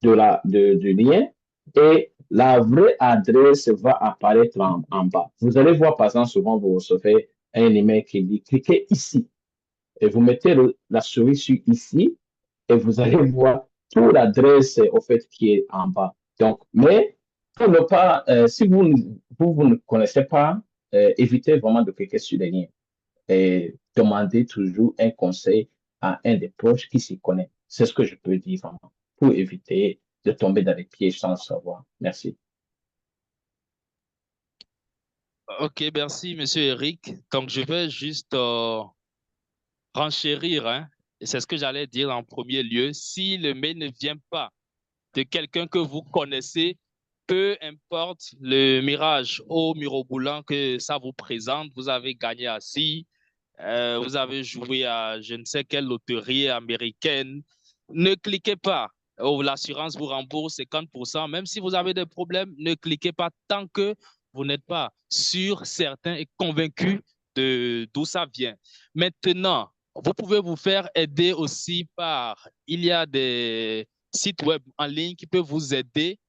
du lien et la vraie adresse va apparaître en bas. Vous allez voir, par exemple, souvent vous recevez un email qui dit cliquez ici et vous mettez la souris sur ici et vous allez voir toute l'adresse au fait qui est en bas. Donc, mais pour ne pas, si vous ne connaissez pas, évitez vraiment de cliquer sur les liens et demandez toujours un conseil à un des proches qui s'y connaît. C'est ce que je peux dire vraiment pour éviter de tomber dans les pièges sans le savoir. Merci. Ok, merci, Monsieur Eric. Donc, je vais juste renchérir, hein. Et c'est ce que j'allais dire en premier lieu. Si le mail ne vient pas de quelqu'un que vous connaissez, peu importe le mirage au mirobolant que ça vous présente, vous avez gagné assis, vous avez joué à je ne sais quelle loterie américaine, ne cliquez pas. Oh, l'assurance vous rembourse 50%. Même si vous avez des problèmes, ne cliquez pas tant que vous n'êtes pas sûr, certain et convaincu de d'où ça vient. Maintenant, vous pouvez vous faire aider aussi par, il y a des sites web en ligne qui peuvent vous aider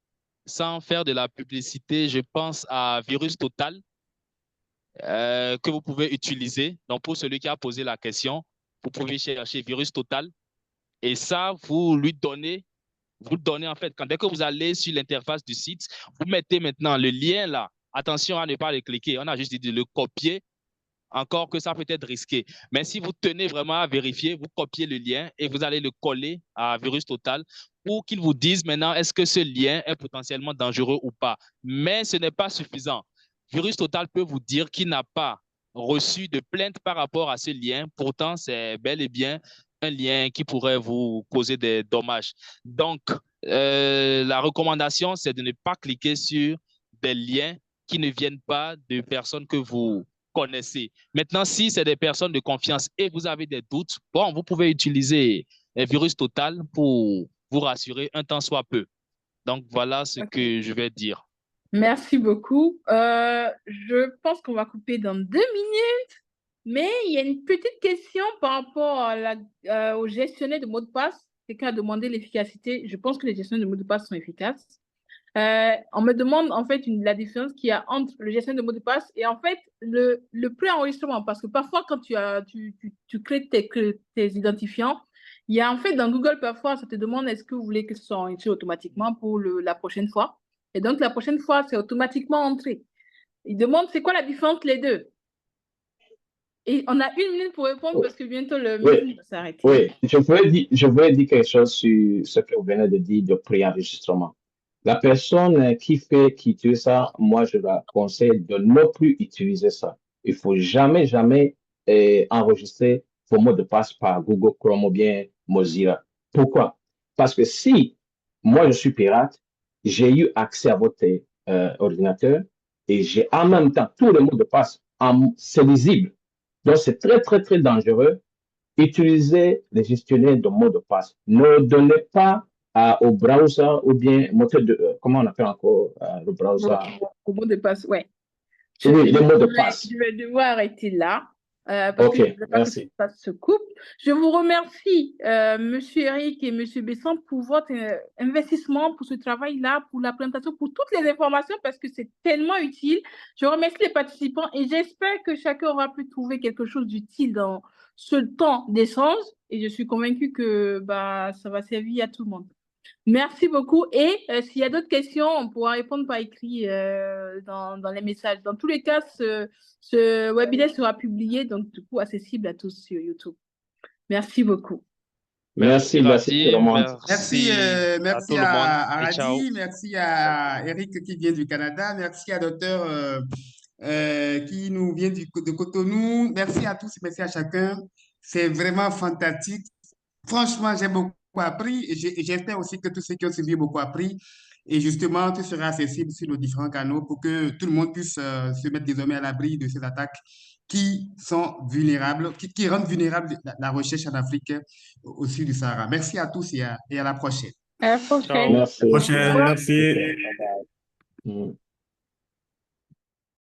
sans faire de la publicité. Je pense à Virus Total que vous pouvez utiliser. Donc, pour celui qui a posé la question, vous pouvez chercher Virus Total et ça, vous donnez en fait, dès que vous allez sur l'interface du site, vous mettez maintenant le lien là. Attention à ne pas le cliquer. On a juste dit de le copier, encore que ça peut être risqué. Mais si vous tenez vraiment à vérifier, vous copiez le lien et vous allez le coller à Virus Total pour qu'ils vous disent maintenant est-ce que ce lien est potentiellement dangereux ou pas. Mais ce n'est pas suffisant. Virus Total peut vous dire qu'il n'a pas reçu de plainte par rapport à ce lien. Pourtant, c'est bel et bien un lien qui pourrait vous causer des dommages. Donc, la recommandation, c'est de ne pas cliquer sur des liens qui ne viennent pas de personnes que vous connaissez. Maintenant, si c'est des personnes de confiance et vous avez des doutes, bon, vous pouvez utiliser Virus Total pour vous rassurer un temps soit peu. Donc, voilà ce que je vais dire. Merci beaucoup. Je pense qu'on va couper dans 2 minutes, mais il y a une petite question par rapport à au gestionnaire de mots de passe. Quelqu'un a demandé l'efficacité. Je pense que les gestionnaires de mots de passe sont efficaces. On me demande en fait la différence qu'il y a entre le gestionnaire de mots de passe et en fait le pré-enregistrement. Parce que parfois, quand tu crées tes identifiants, il y a en fait dans Google, parfois, ça te demande est-ce que vous voulez que ce soit enregistré automatiquement pour la prochaine fois. Et donc, la prochaine fois, c'est automatiquement entré. Il demande c'est quoi la différence entre les deux. Et on a 1 minute pour répondre parce que bientôt le meeting va s'arrêter. Oui, je voulais dire quelque chose sur ce que vous venez de dire de pré-enregistrement. La personne qui utilise ça, moi, je la conseille de ne plus utiliser ça. Il faut jamais enregistrer vos mots de passe par Google Chrome ou bien Mozilla. Pourquoi? Parce que si moi, je suis pirate, j'ai eu accès à votre ordinateur et j'ai en même temps tous les mots de passe, c'est lisible. Donc, c'est très, très, très dangereux. Utilisez les gestionnaires de mots de passe. Ne donnez pas au browser ou bien moteur de comment on appelle encore le browser. Au mot de passe, ouais. Oui, les mots de passe. Je vais devoir arrêter là. Parce que je ne veux pas que ça se coupe. Je vous remercie, Monsieur Eric et Monsieur Besson, pour votre investissement, pour ce travail-là, pour la présentation, pour toutes les informations, parce que c'est tellement utile. Je remercie les participants et j'espère que chacun aura pu trouver quelque chose d'utile dans ce temps d'échange. Et je suis convaincue que ça va servir à tout le monde. Merci beaucoup. Et s'il y a d'autres questions, on pourra répondre par écrit dans les messages. Dans tous les cas, ce webinaire sera publié, donc du coup accessible à tous sur YouTube. Merci beaucoup. Merci tout le monde. Merci à tout le monde. à Radi, merci à Eric qui vient du Canada, merci à Docteur qui nous vient de Cotonou. Merci à tous, merci à chacun. C'est vraiment fantastique. Franchement, j'ai beaucoup appris et j'espère aussi que tous ceux qui ont suivi beaucoup appris. Et justement, tout sera accessible sur nos différents canaux pour que tout le monde puisse se mettre désormais à l'abri de ces attaques qui sont vulnérables, qui rendent vulnérable la recherche en Afrique au sud du Sahara. Merci à tous et à la prochaine. À la prochaine. Merci. Prochaine, merci. Mm.